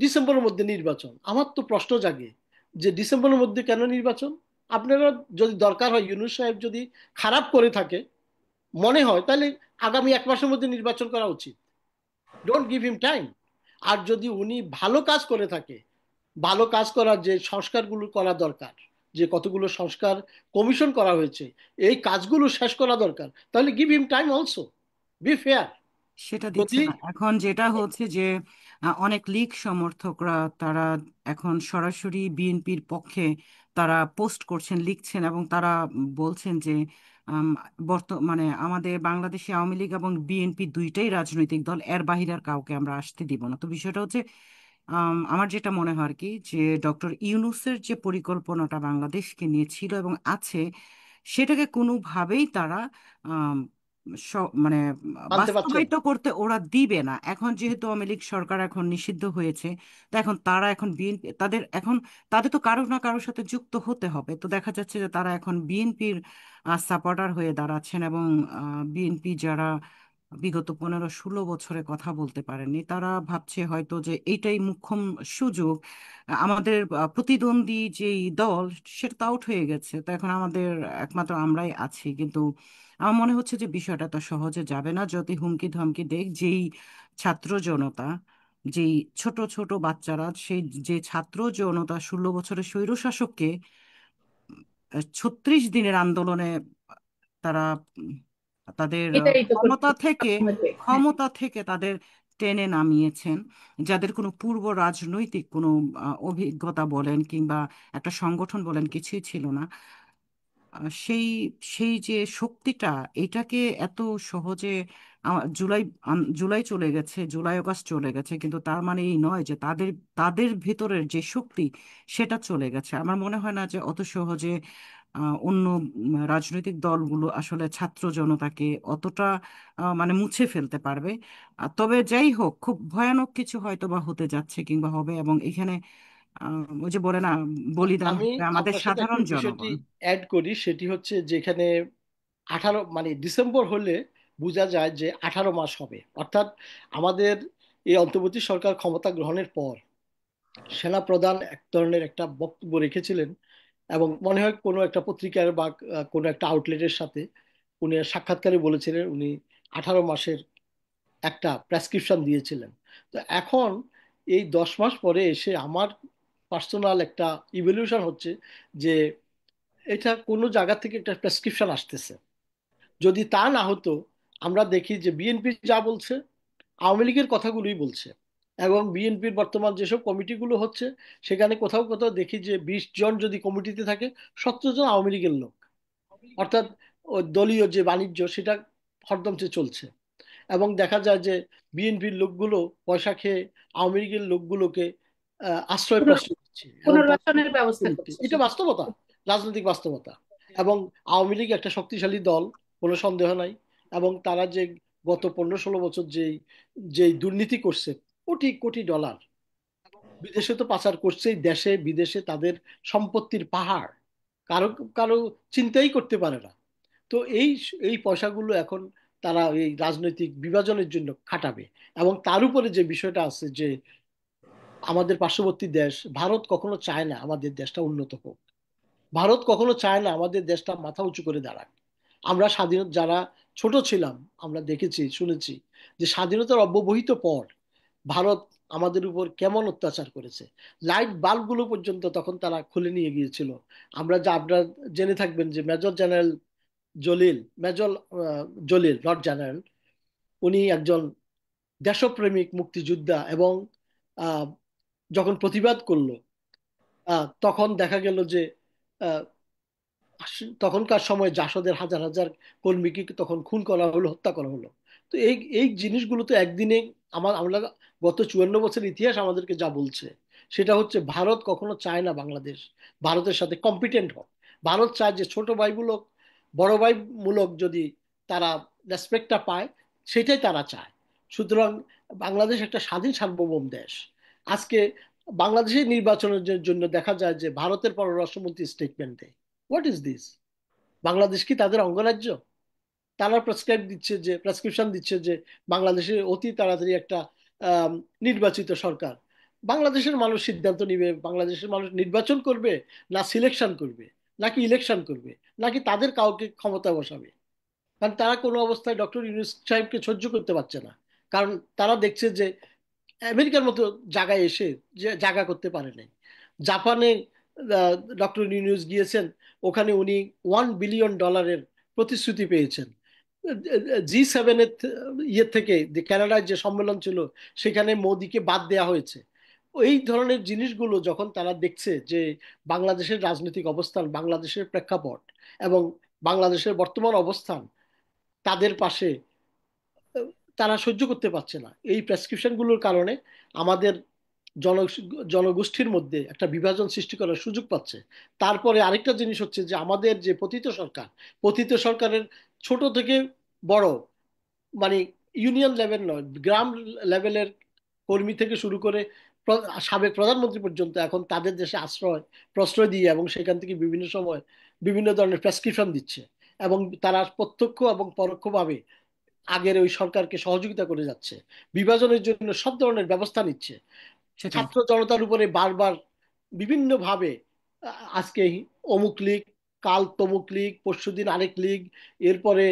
[SPEAKER 2] ডিসেম্বরের মধ্যে নির্বাচন। আমার তো প্রশ্ন জাগে যে ডিসেম্বরের মধ্যে কেন নির্বাচন? আপনারা যদি দরকার হয়, ইউনূস সাহেব যদি খারাপ করে থাকে মনে হয়, তাহলে আগামী 1 মাসের মধ্যে নির্বাচন করা উচিত। Don't give him time. আর যদি উনি ভালো কাজ করে থাকে, ভালো কাজ করার যে সংস্কারগুলো করা দরকার, যে কতগুলো সংস্কার কমিশন করা হয়েছে, এই কাজগুলো শেষ করা দরকার, তাহলে give him time also, B fair.
[SPEAKER 3] সেটা দিচ্ছে
[SPEAKER 2] যদি
[SPEAKER 3] না এখন, যেটা হচ্ছে যে অনেক লীগ সমর্থকরা তারা এখন সরাসরি বিএনপির পক্ষে তারা পোস্ট করছেন, লিখছেন, এবং তারা বলছেন যে আম, মানে আমাদের বাংলাদেশে আওয়ামী লীগ এবং বিএনপি দুইটাই রাজনৈতিক দল, এর বাহিরে আর কাউকে আমরা আসতে দিব না। তো বিষয়টা হচ্ছে আমার যেটা মনে হয় আর কি, যে ডক্টর ইউনূসের যে পরিকল্পনাটা বাংলাদেশকে নিয়ে ছিল এবং আছে, সেটাকে কোনোভাবেই তারা আম, মানে
[SPEAKER 2] মানতে পারছে না।
[SPEAKER 3] বাস্তবায়িত করতে ওরা দিবে না। এখন যেহেতু আওয়ামী লীগ সরকার এখন নিষিদ্ধ হয়েছে, তো এখন তারা এখন বিএনপি, তাদের তো কারো না কারোর সাথে যুক্ত হতে হবে। তো দেখা যাচ্ছে যে তারা এখন বিএনপির সাপোর্টার হয়ে দাঁড়াচ্ছেন, এবং বিএনপি যারা বিগত 15-16 বছরে কথা বলতে পারেননি, তারা ভাবছে হয়তো যে এইটাই মোক্ষম সুযোগ। আমাদের প্রতিদ্বন্দ্বী যেই দল, সেটা তো আউট হয়ে গেছে, তো এখন আমাদের একমাত্র আমরাই আছি। কিন্তু আমার মনে হচ্ছে যে বিষয়টা তো সহজে যাবে না, যদি হুমকি ধমকি দেখ যেই ছাত্র জনতা, যেই ছোট ছোট বাচ্চারা, সেই যে ছাত্র জনতা 16 বছরের স্বৈরশাসককে 36 দিনের আন্দোলনে তারা তাদের
[SPEAKER 1] এটাই তো
[SPEAKER 3] ক্ষমতা
[SPEAKER 1] করছে
[SPEAKER 3] থেকে
[SPEAKER 1] সবসময়। হ্যাঁ,
[SPEAKER 3] ক্ষমতা থেকে তাদের টেনে নামিয়েছেন, যাদের কোনো পূর্ব রাজনৈতিক কোনো অভিজ্ঞতা বলেন কিংবা একটা সংগঠন বলেন কিছুই ছিল না। সেই সেই যে শক্তিটা, এটাকে এত সহজে জুলাই চলে গেছে, জুলাই আগস্ট চলে গেছে, কিন্তু তার মানে এই নয় যে তাদের তাদের ভিতরের যে শক্তি সেটা চলে গেছে। আমার মনে হয় না যে অত সহজে অন্য রাজনৈতিক দলগুলো আসলে ছাত্র জনতাকে অতটা মানে মুছে ফেলতে পারবে। তবে যাই হোক, খুব ভয়ানক কিছু হয়তো বা হতে যাচ্ছে কিংবা হবে, এবং এখানে ওই যে বলে না, বলিদান
[SPEAKER 2] আমি
[SPEAKER 3] হবে আমাদের
[SPEAKER 2] আপনার সাথে একটু
[SPEAKER 3] সাধারণ
[SPEAKER 2] বিষয়টি
[SPEAKER 3] জনগণ।
[SPEAKER 2] অ্যাড করি, সেটি হচ্ছে যেখানে 18 মানে ডিসেম্বর হলে বোঝা যায় যে 18 মাস হবে, অর্থাৎ আমাদের এই অন্তর্বর্তী সরকার ক্ষমতা গ্রহণের পর সেনা প্রধান এক ধরনের একটা বক্তব্য রেখেছিলেন, এবং মনে হয় কোনো একটা পত্রিকার বা কোনো একটা আউটলেটের সাথে উনি সাক্ষাৎকারে বলেছিলেন উনি 18 মাসের একটা প্রেসক্রিপশন দিয়েছিলেন। তো এখন এই 10 মাস পরে এসে আমার পার্সোনাল একটা ইভলিউশন হচ্ছে যে এটা কোনো জায়গা থেকে একটা প্রেসক্রিপশন আসতেছে। যদি তা না হতো, আমরা দেখি যে বিএনপি যা বলছে আওয়ামী লীগের কথাগুলোই বলছে, এবং বিএনপির বর্তমান যেসব কমিটিগুলো হচ্ছে সেখানে কোথাও কোথাও দেখি যে 20 জন যদি কমিটিতে থাকে 17 জন আওয়ামী লীগের লোক, অর্থাৎ ওই দলীয় যে বাণিজ্য সেটা হরদমচে চলছে। এবং দেখা যায় যে বিএনপির লোকগুলো পয়সা খেয়ে আওয়ামী লীগের লোকগুলোকে আশ্রয়
[SPEAKER 1] পুনর-
[SPEAKER 2] প্রশ্রয় দিচ্ছে এবং
[SPEAKER 1] পুনর্বাসনের ব্যবস্থা করছে
[SPEAKER 2] এটা
[SPEAKER 1] সেটা।
[SPEAKER 2] বাস্তবতা, রাজনৈতিক বাস্তবতা। এবং আওয়ামী লীগ একটা শক্তিশালী দল, কোনো সন্দেহ নাই। এবং তারা যে গত 15-16 বছর যে দুর্নীতি করছে, কোটি কোটি ডলার বিদেশে তো পাচার করছেই, দেশে বিদেশে তাদের সম্পত্তির পাহাড়, কারো কারো চিন্তাই করতে পারে না। তো এই এই পয়সাগুলো এখন তারা এই রাজনৈতিক বিভাজনের জন্য খাটাবে। এবং তার উপরে যে বিষয়টা আছে যে আমাদের পার্শ্ববর্তী দেশ ভারত কখনো চায় না আমাদের দেশটা উন্নত হোক, ভারত কখনো চায় না আমাদের দেশটা মাথা উঁচু করে দাঁড়াক। আমরা স্বাধীনতা যারা ছোট ছিলাম, আমরা দেখেছি শুনেছি যে স্বাধীনতার অব্যবহিত পর ভারত আমাদের উপর কেমন অত্যাচার করেছে। লাইট বাল্বগুলো পর্যন্ত তখন তারা খুলে নিয়ে গিয়েছিল। আপনারা জেনে থাকবেন যে major general Jalil major Jalil not general, উনি একজন দেশপ্রেমিক মুক্তিযোদ্ধা, এবং আহ, যখন প্রতিবাদ করলো তখন দেখা গেল যে তখনকার সময় জাসদের হাজার হাজার কর্মীকে তখন খুন করা হলো, হত্যা করা হলো। তো এই এই জিনিসগুলো তো একদিনে আমরা গত 54 বছর ইতিহাস আমাদেরকে যা বলছে সেটা হচ্ছে ভারত কখনো চায় না বাংলাদেশ ভারতের সাথে কম্পিটেন্ট হোক। ভারত চায় যে ছোট ভাইমূলক বড় ভাই মূলক যদি তারা রেসপেক্টটা পায়, সেটাই তারা চায়। সুতরাং বাংলাদেশ একটা স্বাধীন সার্বভৌম দেশ। আজকে বাংলাদেশের নির্বাচনের জন্য দেখা যায় যে ভারতের পররাষ্ট্রমন্ত্রী স্টেটমেন্ট দেয়, হোয়াট ইজ দিস? বাংলাদেশ কি তাদের অঙ্গরাজ্য? তারা প্রেসক্রিপশন দিচ্ছে যে বাংলাদেশে অতি তাড়াতাড়ি একটা আম, নির্বাচিত সরকার। বাংলাদেশের মানুষ সিদ্ধান্ত নিবে বাংলাদেশের মানুষ নির্বাচন করবে, না সিলেকশন করবে, নাকি ইলেকশন করবে, নাকি তাদের কাউকে ক্ষমতা বসাবে। কারণ তারা কোনো অবস্থায় ডক্টর ইউনূস সাহেবকে সহ্য করতে পারছে না। কারণ তারা দেখছে যে আমেরিকার মতো জায়গায় এসে যে জায়গা করতে পারে নাই। জাপানে ডক্টর ইউনূস গিয়েছেন, ওখানে উনি $1 বিলিয়ন প্রতিশ্রুতি পেয়েছেন। G7-এর ইয়ে থেকে যে কানাডার যে সম্মেলন ছিল সেখানে মোদিকে বাদ দেওয়া হয়েছে। এই ধরনের জিনিসগুলো যখন তারা দেখছে যে বাংলাদেশের রাজনৈতিক অবস্থান, বাংলাদেশের প্রেক্ষাপট এবং বাংলাদেশের বর্তমান অবস্থান তাদের পাশে, তারা সহ্য করতে পারছে না। এই প্রেসক্রিপশনগুলোর কারণে আমাদের জন জনগোষ্ঠীর মধ্যে একটা বিভাজন সৃষ্টি করার সুযোগ পাচ্ছে। তারপরে আরেকটা জিনিস হচ্ছে যে আমাদের যে পতিত সরকারের ছোট থেকে বড়, মানে ইউনিয়ন লেভেল নয়, গ্রাম লেভেলের কর্মী থেকে শুরু করে সাবেক প্রধানমন্ত্রী পর্যন্ত এখন তাদের দেশে প্রশ্রয় দিয়ে এবং সেখান থেকে বিভিন্ন সময় বিভিন্ন ধরনের প্রেসক্রিপশন দিচ্ছে, এবং তারা প্রত্যক্ষ এবং পরোক্ষভাবে আগের ওই সরকারকে সহযোগিতা করে যাচ্ছে, বিভাজনের জন্য সব ধরনের ব্যবস্থা নিচ্ছে।
[SPEAKER 3] সেটাই।
[SPEAKER 2] ছাত্র জনতার উপরে বারবার বিভিন্ন ভাবে আজকে অমুক লীগ, কাল তমুক লীগ, পরশুদিন আরেক লীগ, এরপরে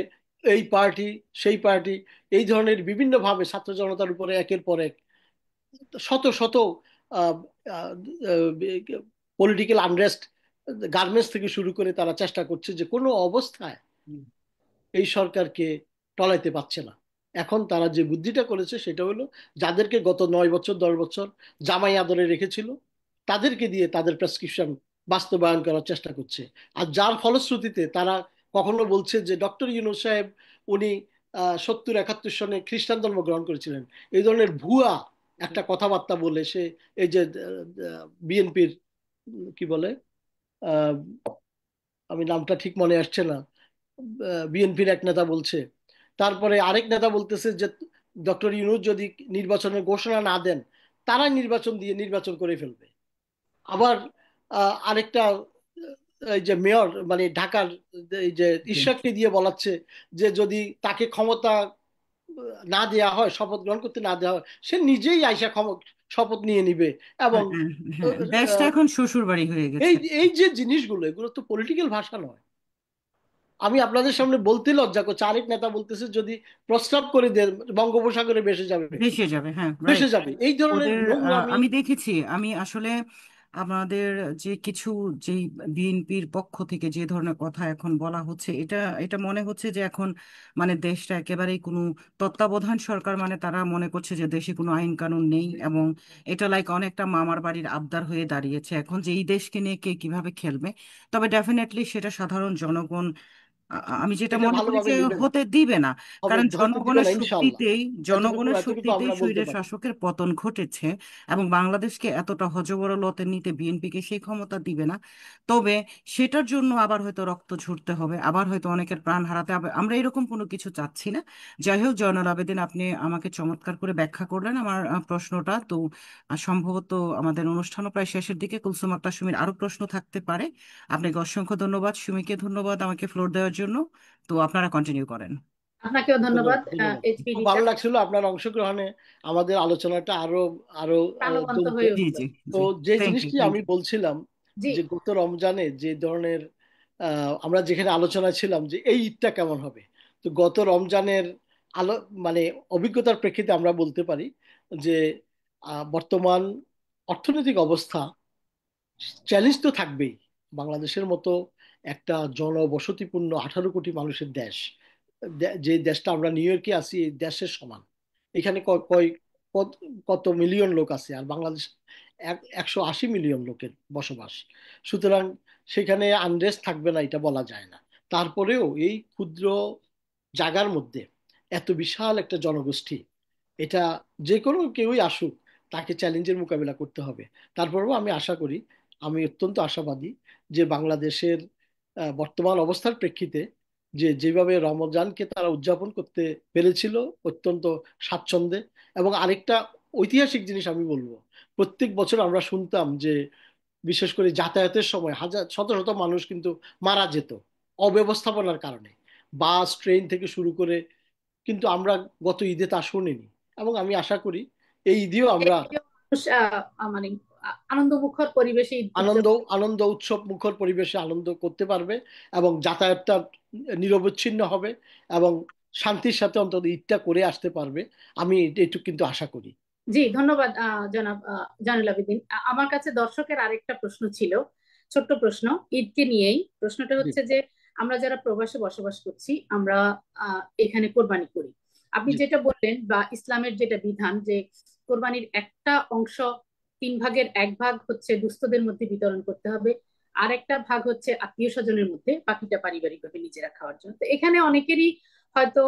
[SPEAKER 2] এই পার্টি সেই পার্টি, এই ধরনের বিভিন্ন ভাবে ছাত্র জনতার উপরে একের পর এক শত শত পলিটিক্যাল আনরেস্ট, গার্মেন্টস থেকে শুরু করে তারা চেষ্টা করছে যে কোনো অবস্থায় এই সরকারকে টলাইতে পারছে না। এখন তারা যে বুদ্ধিটা করেছে সেটা হলো, যাদেরকে গত 9 বছর 10 বছর জামাই আদরে রেখেছিল তাদেরকে দিয়ে তাদের প্রেসক্রিপশন বাস্তবায়ন করার চেষ্টা করছে। আর যার ফলশ্রুতিতে তারা কখনো বলছে যে ডক্টর ইউনূস সাহেব উনি 70-71 সনে খ্রিস্টান ধর্ম গ্রহণ করেছিলেন, এই ধরনের ভুয়া একটা কথাবার্তা বলে সে এই যে বিএনপির কি বলে, আহ, আমি নামটা ঠিক মনে আসছে না, বিএনপির এক নেতা বলছে, তারপরে আরেক নেতা বলতেছে যে ডক্টর ইউনূস যদি নির্বাচনের ঘোষণা না দেন তারা নির্বাচন দিয়ে নির্বাচন করে ফেলবে। আবার আরেকটা এই যে মেয়র মানে ঢাকার এই যে
[SPEAKER 3] জি।
[SPEAKER 2] ঈশ্বরকে দিয়ে বলাচ্ছে যে যদি তাকে ক্ষমতা না দেয়া হয়, শপথ গ্রহণ করতে না দেওয়া হয়, সে নিজেই আইসা শপথ নিয়ে নিবে। এবং
[SPEAKER 3] হ্যাঁ, হ্যাঁ,
[SPEAKER 2] আহ,
[SPEAKER 3] দেশটা
[SPEAKER 2] আহ,
[SPEAKER 3] এখন শ্বশুর বাড়ি হয়ে
[SPEAKER 2] এই
[SPEAKER 3] গেছে।
[SPEAKER 2] এই যে জিনিসগুলো, এগুলো তো পলিটিক্যাল ভাষা নয়। আমি আপনাদের সামনে বলতে লজ্জা করছি, আরেক নেতা বলতেছে যদি প্রস্তাব করে দেন বঙ্গোপসাগরে ভেসে যাবে,
[SPEAKER 3] ভেসে যাবে, হ্যাঁ,
[SPEAKER 2] ভেসে
[SPEAKER 3] রাইট।
[SPEAKER 2] যাবে, এই ধরনের
[SPEAKER 3] ওদের
[SPEAKER 2] নোংরামি।
[SPEAKER 3] আমি দেখেছি, আমি আসলে আমাদের যে কিছু যেই বিএনপির পক্ষ থেকে যে ধরনের কথা এখন বলা হচ্ছে, এটা এটা মনে হচ্ছে যে এখন মানে দেশটা একেবারেই কোনো তত্ত্বাবধান সরকার, মানে তারা মনে করছে যে দেশে কোনো আইন কানুন নেই, এবং এটা লাইক অনেকটা মামার বাড়ির আবদার হয়ে দাঁড়িয়েছে এখন, যে এই দেশকে নিয়ে কে কিভাবে খেলবে। তবে ডেফিনেটলি সেটা সাধারণ জনগণ আমি যেটা
[SPEAKER 2] এটা
[SPEAKER 3] মনে করি
[SPEAKER 2] ভালোভাবে
[SPEAKER 3] যে
[SPEAKER 2] নিবে না,
[SPEAKER 3] হতে দিবে না।
[SPEAKER 2] হবে
[SPEAKER 3] কারণ
[SPEAKER 2] হতে দিবে
[SPEAKER 3] জনগণের
[SPEAKER 2] না ইনশাআল্লাহ।
[SPEAKER 3] শক্তিতেই
[SPEAKER 2] এতটুকু
[SPEAKER 3] জনগণের
[SPEAKER 2] এতটুকু
[SPEAKER 3] শক্তিতেই
[SPEAKER 2] আমরা বলতে
[SPEAKER 3] স্বৈরের
[SPEAKER 2] পারি।
[SPEAKER 3] শাসকের পতন ঘটেছে, এবং বাংলাদেশকে এতটা হযবরলতে নিতে বিএনপিকে সেই ক্ষমতা দিবে না। তবে সেটার জন্য আবার হয়তো রক্ত ঝরতে হবে, আবার হয়তো অনেকের প্রাণ হারাতে হবে, আমরা এরকম কোনো কিছু চাচ্ছি না। যাই হোক, জয়নাল আবেদিন, আপনি আমাকে চমৎকার করে ব্যাখ্যা করলেন আমার প্রশ্নটা তো। সম্ভবত আমাদের অনুষ্ঠানও প্রায় শেষের দিকে, কুলসুম আক্তার সুমির আরো প্রশ্ন থাকতে পারে। আপনাকে অসংখ্য ধন্যবাদ, সুমিকে ধন্যবাদ আমাকে ফ্লোর দেওয়ার জন্য। তো আপনারা কন্টিনিউ করেন।
[SPEAKER 1] আপনাকেও ধন্যবাদ।
[SPEAKER 2] ধন্যবাদ, ধন্যবাদ।
[SPEAKER 1] এইচপি
[SPEAKER 2] খুব ভালো
[SPEAKER 1] রিসার্চ
[SPEAKER 2] লাগছিল আপনার অংশগ্রহণে, আমাদের আলোচনাটা আরো আরো
[SPEAKER 1] প্রাণবন্ত
[SPEAKER 2] জমতো।
[SPEAKER 1] হয়ে
[SPEAKER 3] জি,
[SPEAKER 1] উঠলো।
[SPEAKER 3] জি,
[SPEAKER 2] তো
[SPEAKER 3] জি।
[SPEAKER 2] যে
[SPEAKER 3] থ্যাংক ইউ,
[SPEAKER 2] জিনিসটি
[SPEAKER 3] থ্যাংক
[SPEAKER 2] আমি
[SPEAKER 3] ইউ।
[SPEAKER 2] বলছিলাম
[SPEAKER 1] জি,
[SPEAKER 2] যে গত রমজানে যে ধরনের আমরা যেখানে আলোচনা ছিলাম যে এই ঈদটা কেমন হবে, তো গত রমজানের আলো মানে অভিজ্ঞতার প্রেক্ষিতে আমরা বলতে পারি যে বর্তমান অর্থনৈতিক অবস্থা, চ্যালেঞ্জ তো থাকবেই। বাংলাদেশের মতো একটা জনবসতিপূর্ণ 18 কোটি মানুষের দেশ, যে দেশটা আমরা নিউ ইয়র্কে আছি এই দেশের সমান, এখানে কত কত মিলিয়ন লোক আছে, আর বাংলাদেশ 180 মিলিয়ন লোকের বসবাস। সুতরাং সেখানে আনরেস্ট থাকবে না এটা বলা যায় না। তারপরেও এই ক্ষুদ্র জায়গার মধ্যে এত বিশাল একটা জনগোষ্ঠী, এটা যে কোনো কেউই আসুক তাকে চ্যালেঞ্জের মোকাবিলা করতে হবে। তারপরেও আমি আশা করি, আমি অত্যন্ত আশাবাদী যে বাংলাদেশের বর্তমান অবস্থার প্রেক্ষিতে যে যেভাবে রমজানকে তারা উদযাপন করতে পেরেছিল অত্যন্ত স্বাচ্ছন্দ্যে। এবং আরেকটা ঐতিহাসিক জিনিস আমি বলবো, প্রত্যেক বছর আমরা শুনতাম যে বিশেষ করে যাতায়াতের সময় হাজার শত শত মানুষ কিন্তু মারা যেত অব্যবস্থাপনার কারণে, বাস ট্রেন থেকে শুরু করে। কিন্তু আমরা গত ঈদে তা শুনিনি, এবং আমি আশা করি এই ঈদেও
[SPEAKER 1] এই
[SPEAKER 2] আমরা
[SPEAKER 1] যে মানুষ মানে আনন্দমুখর পরিবেশে ঈদ
[SPEAKER 2] আনন্দ
[SPEAKER 1] উদযাপন।
[SPEAKER 2] আনন্দ উৎসব মুখর পরিবেশে আনন্দ করতে পারবে, এবং যাতায়াতটা নিরবচ্ছিন্ন হবে, এবং শান্তির সাথে অন্তত ঈদটা করে আসতে পারবে। আমি এইটুকু কিন্তু আশা করি।
[SPEAKER 1] জি, ধন্যবাদ জনাব জানুল আবেদিন। আমার কাছে দর্শকের আরেকটা প্রশ্ন ছিল, ছোট্ট প্রশ্ন ঈদকে নিয়েই। প্রশ্নটা
[SPEAKER 2] জি,
[SPEAKER 1] হচ্ছে যে আমরা যারা প্রবাসে বসবাস করছি, আমরা এখানে কোরবানি করি। আপনি
[SPEAKER 2] জি,
[SPEAKER 1] যেটা বললেন বা ইসলামের যেটা বিধান যে কোরবানির একটা অংশ, 3 ভাগের 1 ভাগ হচ্ছে দুস্থদের মধ্যে বিতরণ করতে হবে, আর একটা ভাগ হচ্ছে আত্মীয় স্বজনের মধ্যে, বাকিটা পারিবারিক ভাবে নিজেরা খাওয়ার জন্য। তো এখানে অনেকেরই হয়তো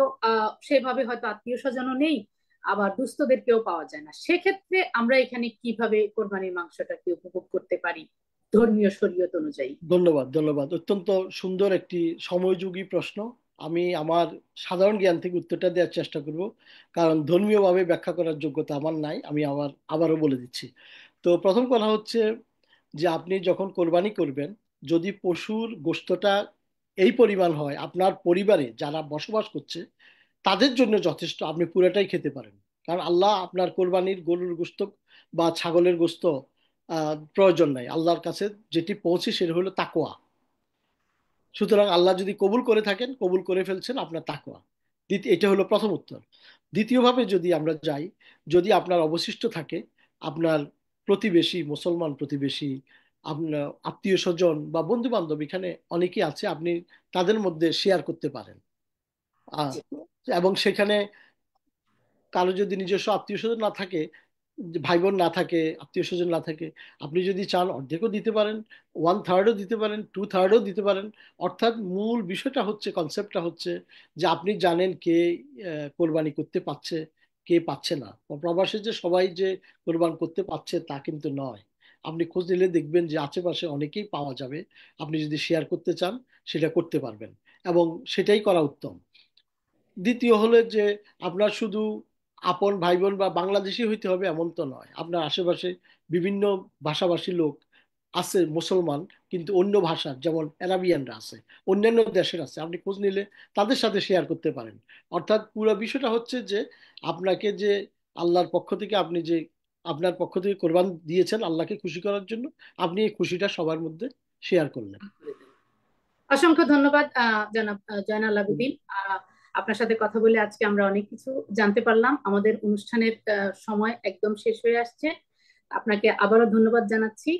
[SPEAKER 1] সেভাবে হয়তো আত্মীয় স্বজনও নেই, আবার দুস্থদেরকেও পাওয়া যায় না। সেক্ষেত্রে আমরা এখানে কিভাবে কোরবানির মাংসটাকে উপভোগ করতে পারি ধর্মীয় শরীয়ত অনুযায়ী?
[SPEAKER 2] ধন্যবাদ, ধন্যবাদ। অত্যন্ত সুন্দর একটি সময়োযোগী প্রশ্ন। আমি আমার সাধারণ জ্ঞান থেকে উত্তরটা দেওয়ার চেষ্টা করব, কারণ ধর্মীয়ভাবে ব্যাখ্যা করার যোগ্যতা আমার নাই। আমি আবারও বলে দিচ্ছি। তো প্রথম কথা হচ্ছে যে আপনি যখন কোরবানি করবেন, যদি পশুর গোশতটা এই পরিমাণ হয় আপনার পরিবারে যারা বসবাস করছে তাদের জন্য যথেষ্ট, আপনি পুরোটাই খেতে পারেন। কারণ আল্লাহ আপনার কোরবানির গরুর গোশত বা ছাগলের গোশত প্রয়োজন নাই। আল্লাহর কাছে যেটি পৌঁছে সেটা হলো তাকওয়া। সুতরাং আল্লাহ যদি কবুল করে থাকেন, কবুল করে ফেলছেন আপনার তাকওয়া। এটা হলো প্রথম উত্তর। দ্বিতীয়ভাবে যদি আমরা যাই, যদি আপনার অবশিষ্ট থাকে, আপনার প্রতিবেশী, মুসলমান প্রতিবেশী, আপনার আত্মীয় স্বজন বা বন্ধু বান্ধব এখানে অনেকেই আছে, আপনি তাদের মধ্যে শেয়ার করতে পারেন। আহ, এবং সেখানে কারো যদি নিজস্ব আত্মীয় স্বজন না থাকে, ভাই বোন না থাকে, আত্মীয় স্বজন না থাকে, আপনি যদি চান অর্ধেকও দিতে পারেন, 1/3ও দিতে পারেন, 2/3ও দিতে পারেন। অর্থাৎ মূল বিষয়টা হচ্ছে, কনসেপ্টটা হচ্ছে যে আপনি জানেন কে কোরবানি করতে পারছে, কে পাচ্ছে না। প্রবাসে যে সবাই যে কোরবান করতে পারছে তা কিন্তু নয়। আপনি খোঁজ নিলে দেখবেন যে আশেপাশে অনেকেই পাওয়া যাবে। আপনি যদি শেয়ার করতে চান সেটা করতে পারবেন, এবং সেটাই করা উত্তম। দ্বিতীয় হলো যে আপনার শুধু আপন ভাই বোন বা বাংলাদেশি হইতে হবে এমন তো নয়। আপনার আশেপাশে বিভিন্ন ভাষাভাষী লোক আছে, মুসলমান কিন্তু অন্য ভাষার, যেমন অ্যারাবিয়ানরা আছে, অন্যান্য দেশের আছে, আপনি খোঁজ নিলে তাদের সাথে শেয়ার করতে পারেন। অর্থাৎ পুরো বিষয়টা হচ্ছে যে আপনাকে যে আল্লাহর পক্ষ থেকে, আপনি যে আপনার পক্ষ থেকে কোরবান দিয়েছেন আল্লাহকে খুশি করার জন্য, আপনি এই খুশিটা সবার মধ্যে শেয়ার করলেন।
[SPEAKER 1] অসংখ্য ধন্যবাদ জনাব জয়নাল আবেদিন। আপনার সাথে কথা বলে আজকে আমরা অনেক কিছু জানতে পারলাম। আমাদের অনুষ্ঠানের সময় একদম শেষ হয়ে আসছে। আপনাকে আবারও ধন্যবাদ জানাচ্ছি।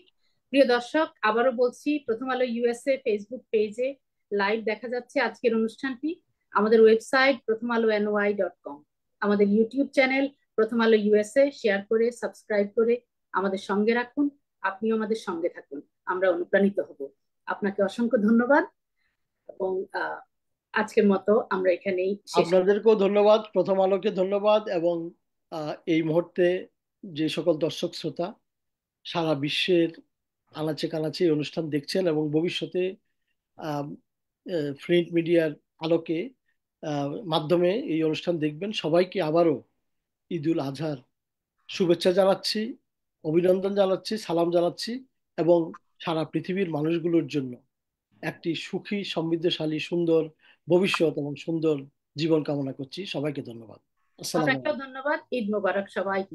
[SPEAKER 1] প্রিয় দর্শক, আবারও বলছি, প্রথম আলো ইউএসএ ফেসবুক পেজে লাইভ দেখা যাচ্ছে আজকের অনুষ্ঠানটি। আমাদের ওয়েবসাইট প্রথম আলো ny.com, আমাদের ইউটিউব চ্যানেল প্রথম আলো ইউএসএ শেয়ার করে সাবস্ক্রাইব করে আমাদের সঙ্গে রাখুন। আপনিও আমাদের সঙ্গে থাকুন, আমরা অনুপ্রাণিত হব। আপনাকে অসংখ্য ধন্যবাদ, এবং আজকের মতো আমরা এখানেই শেষ।
[SPEAKER 2] আপনাদেরকেও ধন্যবাদ, প্রথম আলোকে ধন্যবাদ, এবং এই মুহূর্তে যে সকল দর্শক শ্রোতা সারা বিশ্বের আনাচে কানাচে এই অনুষ্ঠান দেখছেন এবং ভবিষ্যতে প্রিন্ট মিডিয়ার আলোকে মাধ্যমে এই অনুষ্ঠান দেখবেন, সবাইকে আবারও ঈদ উল আজহার শুভেচ্ছা জানাচ্ছি, অভিনন্দন জানাচ্ছি, সালাম জানাচ্ছি, এবং সারা পৃথিবীর মানুষগুলোর জন্য একটি সুখী, সমৃদ্ধশালী, সুন্দর ভবিষ্যৎ এবং সুন্দর জীবন কামনা করছি। সবাইকে ধন্যবাদ। আসসালামু
[SPEAKER 1] আপনাকেও
[SPEAKER 2] আলাইকুম।
[SPEAKER 1] ধন্যবাদ। ঈদ মোবারক সবাইকে।